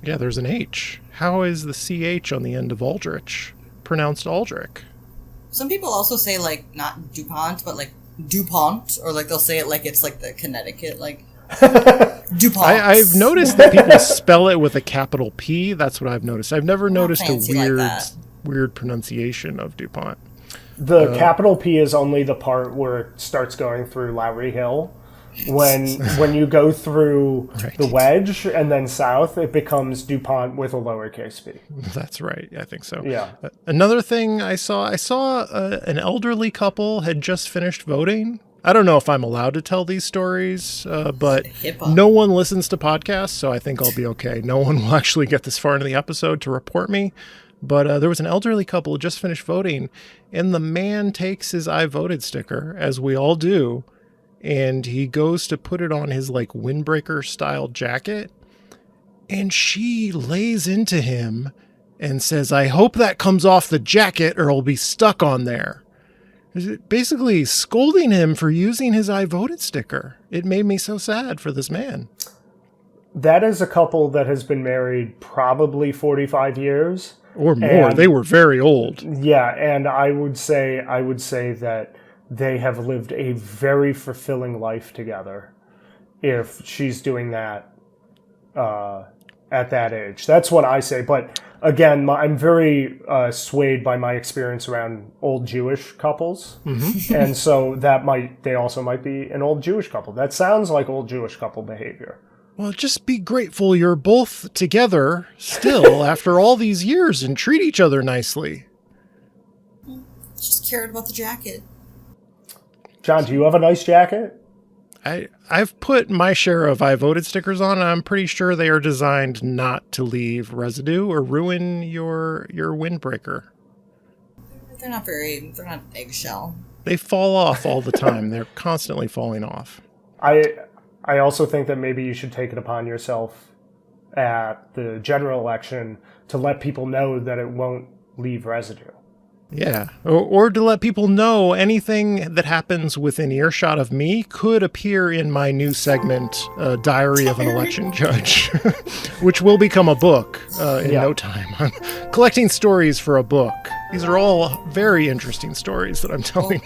Yeah, there's an H. How is the CH on the end of Aldrich pronounced Aldrich? Some people also say, like, not DuPont, but, like, DuPont, or, like, they'll say it like it's, like, the Connecticut, like... DuPont. I've noticed that people spell it with a capital P. That's what I've noticed. I've never noticed a fancy like weird, that. weird pronunciation of DuPont. The capital P is only the part where it starts going through Lowry Hill. When you go through the Wedge and then south, it becomes DuPont with a lowercase p. That's right. I think so. Yeah. Another thing I saw an elderly couple had just finished voting. I don't know if I'm allowed to tell these stories, but no one listens to podcasts, so I think I'll be okay. No one will actually get this far into the episode to report me. But there was an elderly couple who just finished voting, and the man takes his I voted sticker, as we all do, and he goes to put it on his like windbreaker style jacket, and she lays into him and says, "I hope that comes off the jacket or it'll be stuck on there." Basically scolding him for using his I voted sticker. It made me so sad for this man. That is a couple that has been married probably 45 years. Or more. They were very old. Yeah, and I would say that they have lived a very fulfilling life together if she's doing that at that age. That's what I say. But again, I'm very swayed by my experience around old Jewish couples. Mm-hmm. And so they also might be an old Jewish couple. That sounds like old Jewish couple behavior. Well, just be grateful you're both together still after all these years and treat each other nicely. Just cared about the jacket. John, do you have a nice jacket? I've put my share of I voted stickers on, and I'm pretty sure they are designed not to leave residue or ruin your windbreaker. They're not eggshell. They fall off all the time. They're constantly falling off. I also think that maybe you should take it upon yourself at the general election to let people know that it won't leave residue. Yeah, or to let people know anything that happens within earshot of me could appear in my new segment, Diary of an Election Judge, which will become a book in no time. I'm collecting stories for a book. These are all very interesting stories that I'm telling.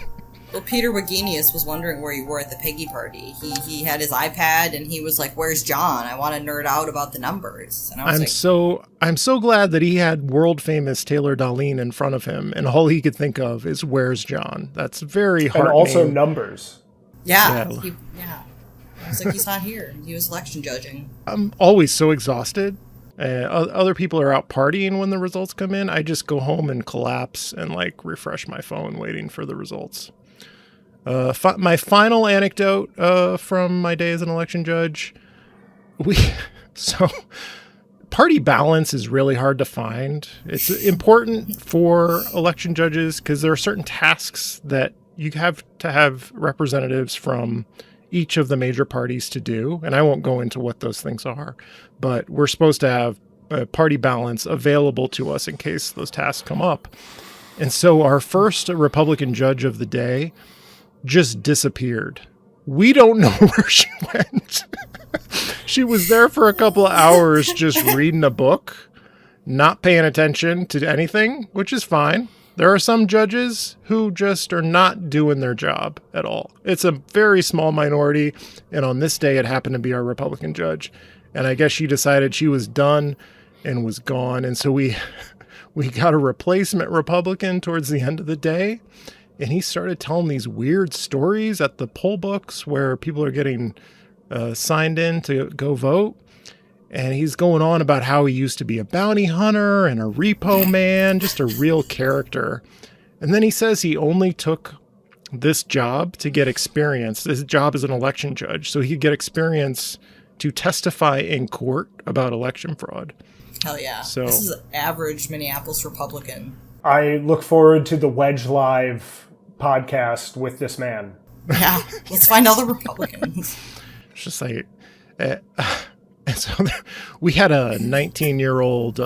Well, Peter Wagenius was wondering where you were at the Peggy party. He had his iPad and he was like, "Where's John? I want to nerd out about the numbers." And I was I'm so glad that he had world famous Taylor Dahlin in front of him, and all he could think of is "Where's John?" That's very heartening. And also numbers. Yeah. I was like, he's not here. He was election judging. I'm always so exhausted. Other people are out partying when the results come in. I just go home and collapse and like refresh my phone waiting for the results. My final anecdote from my day as an election judge, party balance is really hard to find. It's important for election judges because there are certain tasks that you have to have representatives from each of the major parties to do, and I won't go into what those things are, but we're supposed to have party balance available to us in case those tasks come up. And so our first Republican judge of the day just disappeared. We don't know where she went. She was there for a couple of hours just reading a book, not paying attention to anything, which is fine. There are some judges who just are not doing their job at all. It's a very small minority, and on this day it happened to be our Republican judge. And I guess she decided she was done and was gone, and so we got a replacement Republican towards the end of the day. And he started telling these weird stories at the poll books where people are getting signed in to go vote. And he's going on about how he used to be a bounty hunter and a repo man, just a real character. And then he says he only took this job to get experience. This job as an election judge, so he could get experience to testify in court about election fraud. Hell yeah. So, this is average Minneapolis Republican. I look forward to the Wedge Live podcast with this man. Yeah, let's find other Republicans. It's just like, so we had a 19-year-old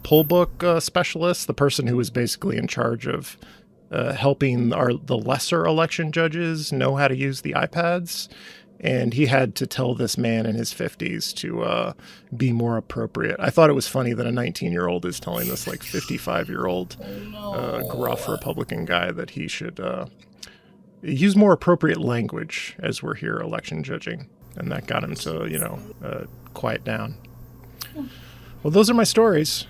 poll book specialist, the person who was basically in charge of helping the lesser election judges know how to use the iPads. And he had to tell this man in his 50s to be more appropriate. I thought it was funny that a 19-year-old is telling this like 55-year-old gruff Republican guy that he should use more appropriate language as we're here election judging. And that got him to, quiet down. Well, those are my stories.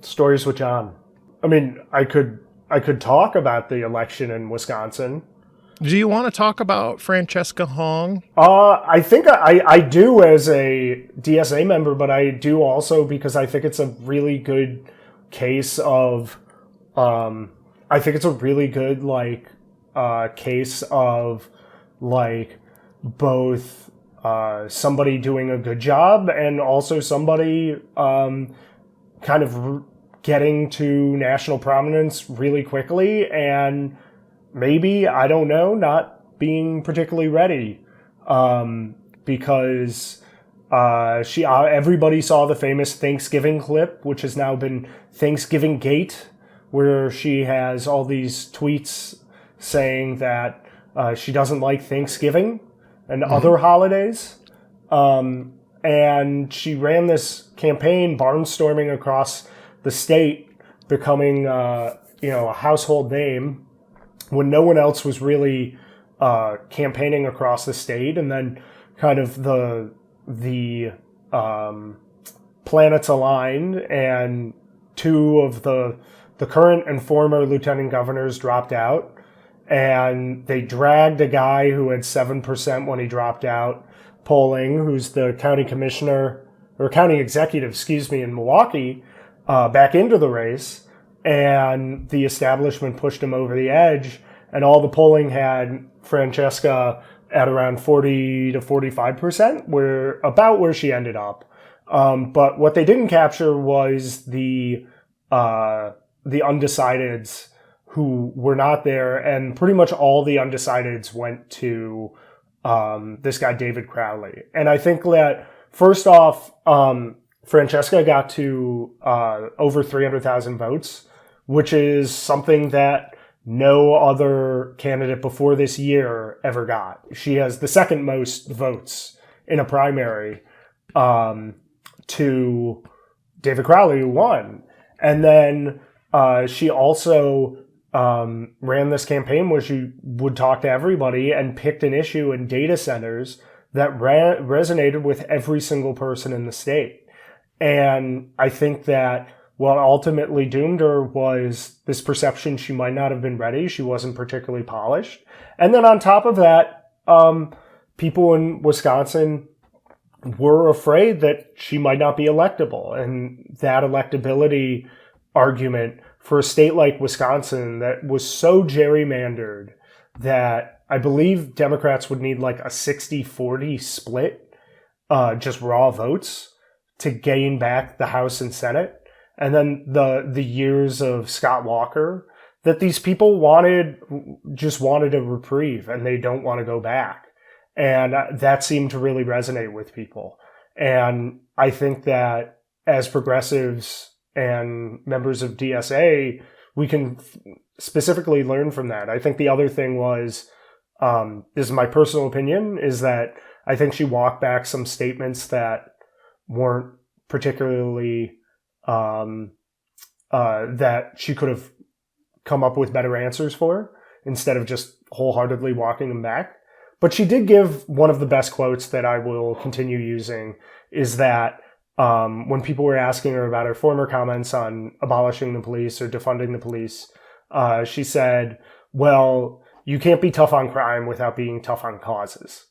Stories with John. I mean, I could talk about the election in Wisconsin. Do you want to talk about Francesca Hong? I think I do as a DSA member, but I do also because I think it's a really good case of, I think it's a really good, case of, both somebody doing a good job and also somebody kind of getting to national prominence really quickly and maybe, I don't know, not being particularly ready because everybody saw the famous Thanksgiving clip, which has now been Thanksgiving Gate, where she has all these tweets saying that she doesn't like Thanksgiving and other holidays. And she ran this campaign barnstorming across the state, becoming a household name when no one else was really campaigning across the state. And then kind of the planets aligned and two of the current and former lieutenant governors dropped out. And they dragged a guy who had 7% when he dropped out polling, who's the county commissioner or county executive, in Milwaukee, back into the race. And the establishment pushed him over the edge. And all the polling had Francesca at around 40 to 45%, about where she ended up. But what they didn't capture was the undecideds who were not there, and pretty much all the undecideds went to this guy David Crowley. And I think that first off, Francesca got to over 300,000 votes, which is something that no other candidate before this year ever got. She has the second most votes in a primary to David Crowley, who won. And then she also ran this campaign where she would talk to everybody and picked an issue in data centers that resonated with every single person in the state. And I think that what ultimately doomed her was this perception she might not have been ready. She wasn't particularly polished. And then on top of that, people in Wisconsin were afraid that she might not be electable. And that electability argument for a state like Wisconsin that was so gerrymandered that I believe Democrats would need like a 60-40 split, just raw votes, to gain back the House and Senate. And then the years of Scott Walker, that these people just wanted a reprieve and they don't want to go back. And that seemed to really resonate with people. And I think that as progressives and members of DSA, we can specifically learn from that. I think the other thing was, this is my personal opinion, is that I think she walked back some statements that weren't particularly that she could have come up with better answers for instead of just wholeheartedly walking them back. But she did give one of the best quotes that I will continue using, is that when people were asking her about her former comments on abolishing the police or defunding the police, she said, well, you can't be tough on crime without being tough on causes.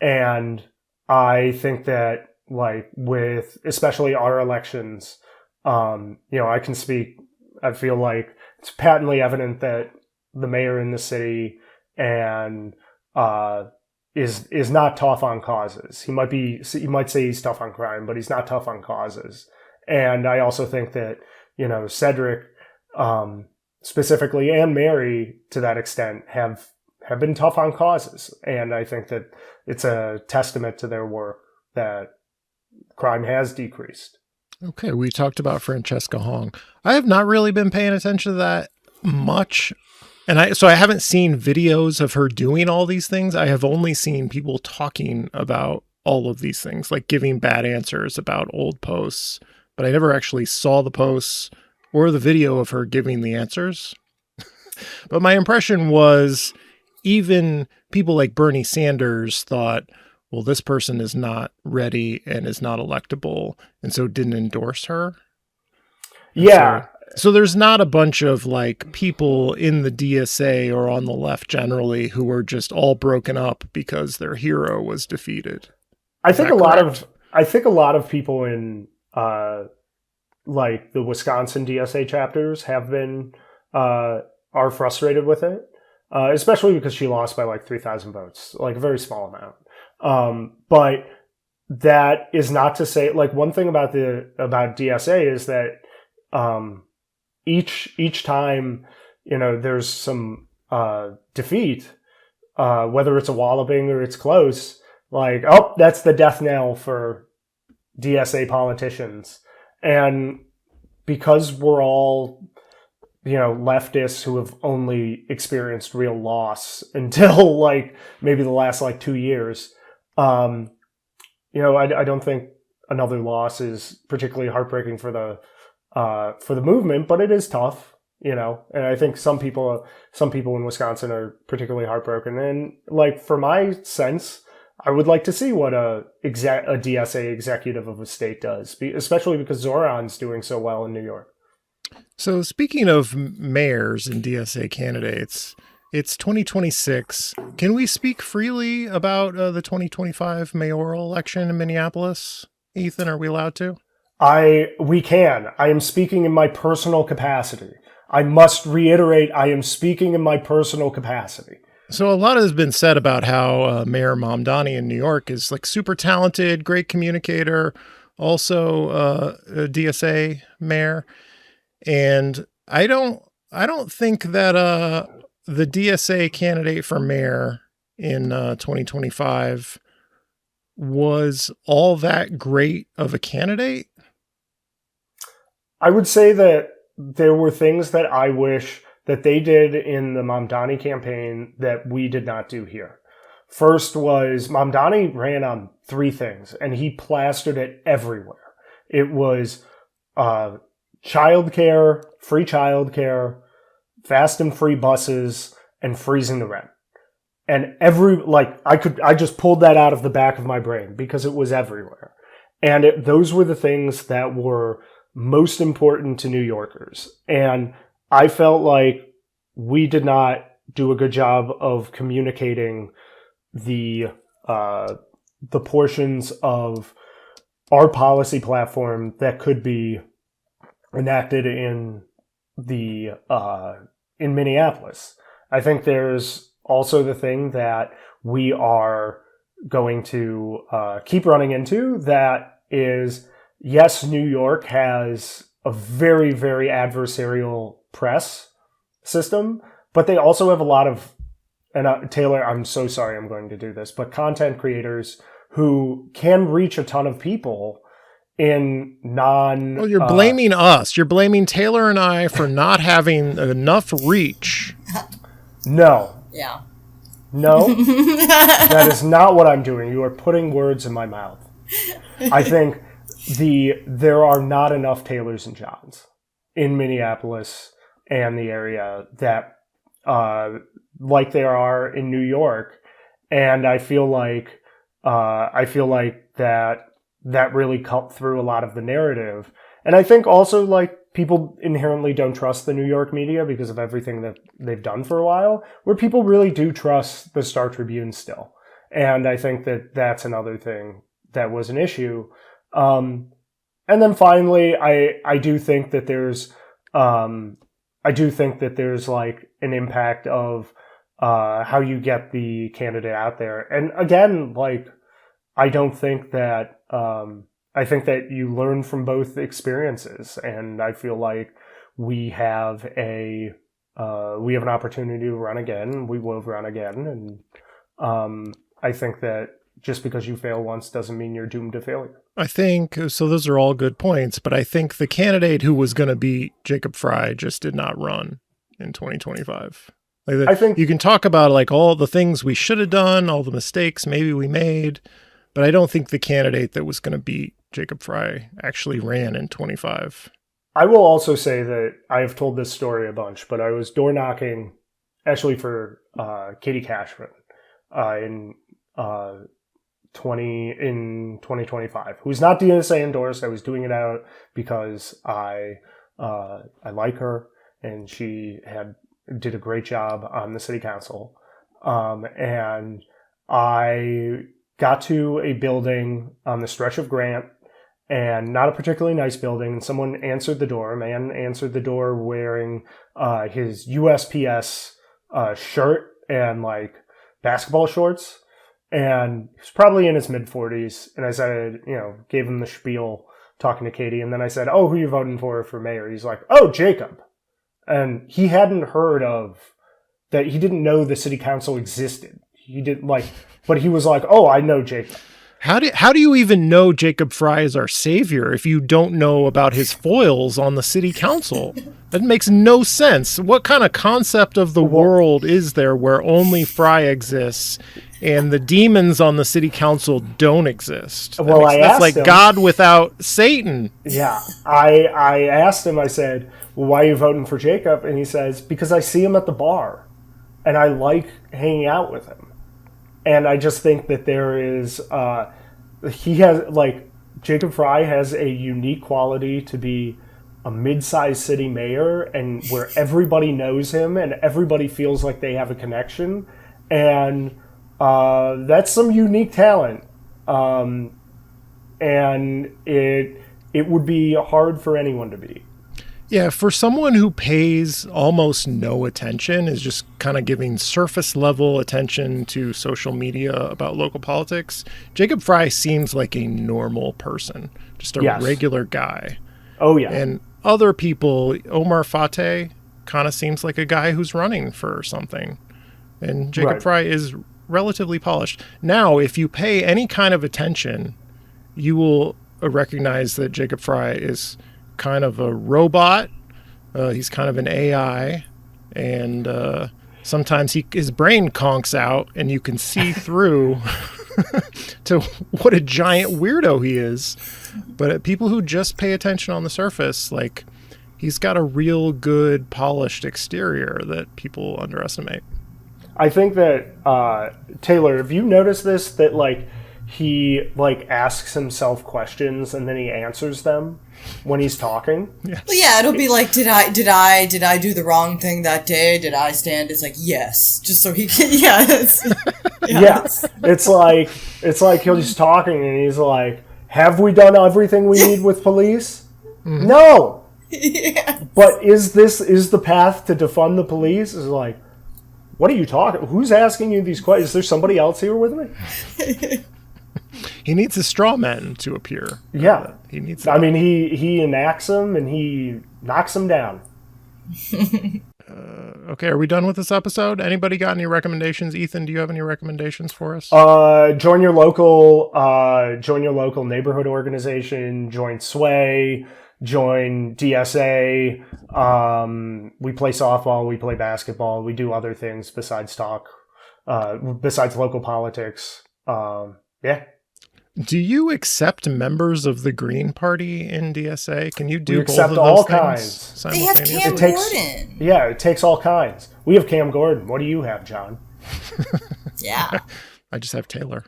And I think that, with especially our elections, I can speak, I feel like it's patently evident that the mayor in the city and is not tough on causes. He might say he's tough on crime, but he's not tough on causes. And I also think that, Cedrick specifically, and Mary to that extent, have been tough on causes. And I think that it's a testament to their work that crime has decreased. Okay, we talked about Francesca Hong. I have not really been paying attention to that much. And I haven't seen videos of her doing all these things. I have only seen people talking about all of these things, like giving bad answers about old posts. But I never actually saw the posts or the video of her giving the answers. But my impression was even people like Bernie Sanders thought, well, this person is not ready and is not electable, and so didn't endorse her. Yeah. So there's not a bunch of like people in the DSA or on the left generally who are just all broken up because their hero was defeated. I think a lot of people in like the Wisconsin DSA chapters have been are frustrated with it, especially because she lost by like 3,000 votes, like a very small amount. But that is not to say, like, one thing about DSA is that each time, you know, there's some defeat, whether it's a walloping or it's close, like, oh, that's the death knell for DSA politicians. And because we're all, you know, leftists who have only experienced real loss until like maybe the last like 2 years, you know, I don't think another loss is particularly heartbreaking for the movement, but it is tough, you know. And I think some people in Wisconsin are particularly heartbroken. And like, for my sense, I would like to see what a DSA executive of a state does, especially because Zoran's doing so well in New York. So speaking of mayors and DSA candidates, it's 2026. Can we speak freely about the 2025 mayoral election in Minneapolis? Ethan, are we allowed to? We can. I am speaking in my personal capacity. I must reiterate, I am speaking in my personal capacity. So a lot has been said about how Mayor Mamdani in New York is like super talented, great communicator, also a DSA mayor. And I don't think that the DSA candidate for mayor in 2025 was all that great of a candidate. I would say that there were things that I wish that they did in the Mamdani campaign that we did not do here. First was, Mamdani ran on 3 things, and he plastered it everywhere. It was childcare, free childcare, fast and free buses, and freezing the rent. And I just pulled that out of the back of my brain because it was everywhere. And those were the things that were most important to New Yorkers. And I felt like we did not do a good job of communicating the portions of our policy platform that could be enacted in Minneapolis. I think there's also the thing that we are going to keep running into, that is, yes, New York has a very, very adversarial press system, but they also have a lot of, and Taylor, I'm so sorry I'm going to do this, but content creators who can reach a ton of people in Well, you're blaming us. You're blaming Taylor and I for not having enough reach. No. Yeah. No. That is not what I'm doing. You are putting words in my mouth. I think there are not enough Taylors and Johns in Minneapolis and the area that like there are in New York, and I feel like that really cut through a lot of the narrative. And I think also, like, people inherently don't trust the New York media because of everything that they've done for a while, where people really do trust the Star Tribune still. And I think that that's another thing that was an issue. And then finally, I do think that there's like an impact of how you get the candidate out there. And again, like, I think that you learn from both experiences, and I feel like we have an opportunity to run again. We will run again, and I think that just because you fail once doesn't mean you're doomed to failure. I think so. Those are all good points, but I think the candidate who was going to beat Jacob Frey just did not run in 2025. I think you can talk about like all the things we should have done, all the mistakes maybe we made, but I don't think the candidate that was going to beat Jacob Frey actually ran in 25. I will also say that I have told this story a bunch, but I was door knocking actually for Katie Cashman in 2025. Who's not DSA endorsed. I was doing it out because I like her, and she did a great job on the city council. And I got to a building on the stretch of Grant, and not a particularly nice building. And someone answered the door. A man answered the door wearing his USPS shirt and like basketball shorts. And he was probably in his mid-40s. And I said, gave him the spiel talking to Katie. And then I said, "Oh, who are you voting for mayor?" He's like, "Oh, Jacob." And he hadn't heard of that. He didn't know the city council existed. He didn't but he was like, "Oh, I know Jacob." How do you even know Jacob Fry is our savior if you don't know about his foils on the city council? That makes no sense. What kind of concept of the world is there where only Fry exists and the demons on the city council don't exist? That's like him, God without Satan. Yeah. I asked him, I said, "Well, why are you voting for Jacob?" And he says, "Because I see him at the bar and I like hanging out with him." And I just think that there is, Jacob Fry has a unique quality to be a mid-sized city mayor, and where everybody knows him and everybody feels like they have a connection. And that's some unique talent. And it would be hard for anyone to beat. Yeah, for someone who pays almost no attention, is just kind of giving surface level attention to social media about local politics, Jacob Fry seems like a normal person, just a regular guy. Oh, yeah. And other people, Omar Fateh kind of seems like a guy who's running for something. And Jacob Fry is relatively polished. Now, if you pay any kind of attention, you will recognize that Jacob Fry is kind of a robot. He's kind of an AI, and sometimes his brain conks out and you can see through to what a giant weirdo he is. But people who just pay attention on the surface, like, he's got a real good polished exterior that people underestimate. I think that Taylor, have you noticed this, that he asks himself questions and then he answers them when he's talking? Yes. Well, yeah, it'll be like, did I do the wrong thing that day? Did I stand? It's like, yes, just so he can. Yeah, it's like he'll just talking and he's like, "Have we done everything we need with police?" Mm-hmm. No. Yes. But is the path to defund the police? Is like, what are you talking? Who's asking you these questions? Is there somebody else here with me? He needs a straw man to appear. Yeah. He needs that. I mean, he enacts them and he knocks them down. Okay, are we done with this episode? Anybody got any recommendations? Ethan, do you have any recommendations for us? Join your local neighborhood organization, join Sway, join DSA. We play softball, we play basketball, we do other things besides local politics. Yeah. Do you accept members of the Green Party in DSA? Can you do we both accept of those all things kinds? They have Cam Gordon. Yeah, it takes all kinds. We have Cam Gordon. What do you have, John? Yeah. I just have Taylor.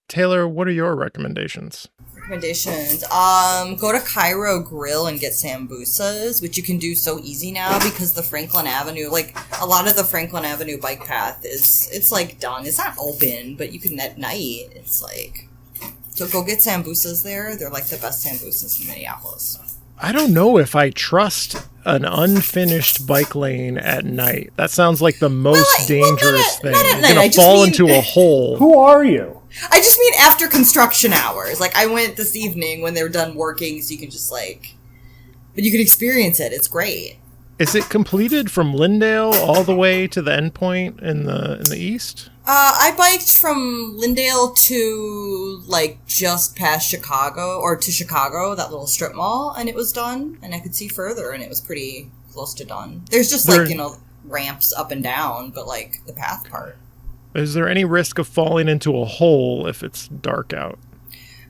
Taylor, what are your recommendations? Go to Cairo Grill and get sambusas, which you can do so easy now because the Franklin Avenue, a lot of the Franklin Avenue bike path it's done. It's not open, but you can at night. It's so go get sambusas there. They're the best sambusas in Minneapolis. I don't know if I trust an unfinished bike lane at night. That sounds like the most dangerous thing. Not at You're going to fall into a hole. Who are you? I just mean after construction hours. I went this evening when they were done working, so you can just but you can experience it. It's great. Is it completed from Lindale all the way to the endpoint in the east? I biked from Lindale to just past Chicago, or to Chicago, that little strip mall, and it was done. And I could see further, and it was pretty close to done. There's just ramps up and down, but the path part. Is there any risk of falling into a hole if it's dark out?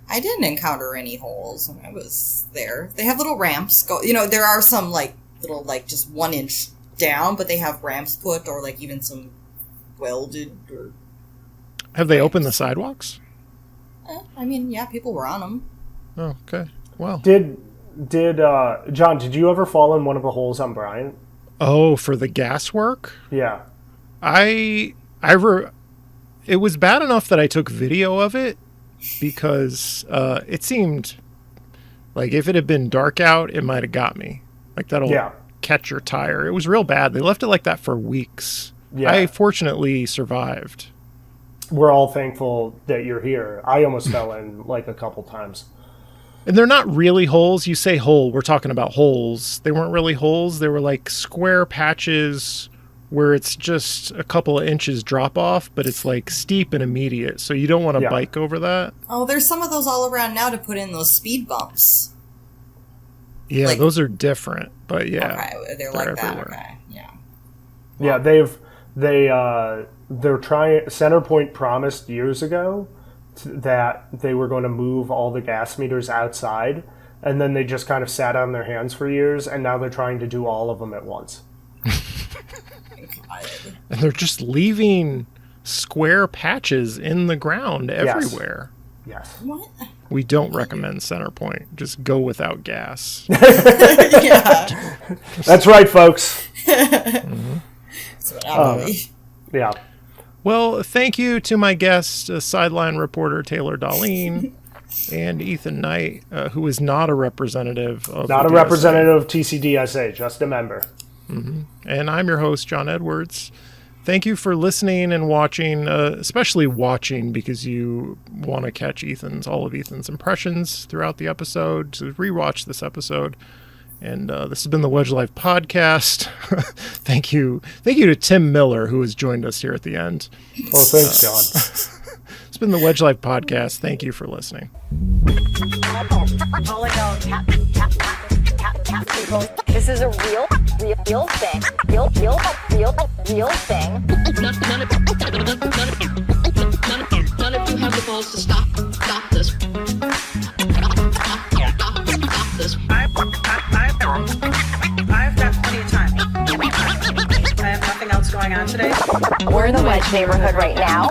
I didn't encounter any holes when I was there. They have little ramps. There are some little just 1 inch down, but they have ramps put, or even some welded. Or have they opened the sidewalks? I mean, yeah, people were on them. Oh, okay. Well. Did John, did you ever fall in one of the holes on Bryant? Oh, for the gas work? Yeah. It was bad enough that I took video of it because it seemed like if it had been dark out, it might have got me. Like that'll catch your tire. It was real bad. They left it like that for weeks. Yeah. I fortunately survived. We're all thankful that you're here. I almost fell in like a couple times. And they're not really holes. You say hole, we're talking about holes. They weren't really holes. They were like square patches where it's just a couple of inches drop off, but it's like steep and immediate. So you don't want to bike over that. Oh, there's some of those all around now to put in those speed bumps. Yeah, like, those are different, but yeah. Okay, they're like everywhere. That, okay, yeah. Yeah, they're trying, Centerpoint promised years ago that they were going to move all the gas meters outside, and then they just kind of sat on their hands for years, and now they're trying to do all of them at once. And they're just leaving square patches in the ground everywhere. Yes. What? We don't recommend Centerpoint. Just go without gas. Yeah. That's right, folks. Mm-hmm. That's what I believe. Yeah. Well, thank you to my guest, sideline reporter Taylor Dahlin and Ethan Knight, who is not a representative of Not a DSA. Representative of TCDSA, just a member. Mm-hmm. And I'm your host, John Edwards. Thank you for listening and watching, especially watching because you want to catch all of Ethan's impressions throughout the episode. So rewatch this episode. And this has been the Wedge Life podcast. Thank you to Tim Miller, who has joined us here at the end. Well, thanks, John. It's been the Wedge Life podcast. Thank you for listening. This is a real thing. Real thing. None of you have the balls to stop this. Stop this. I've got plenty of time. I have nothing else going on today. We're in the Wedge neighborhood right now.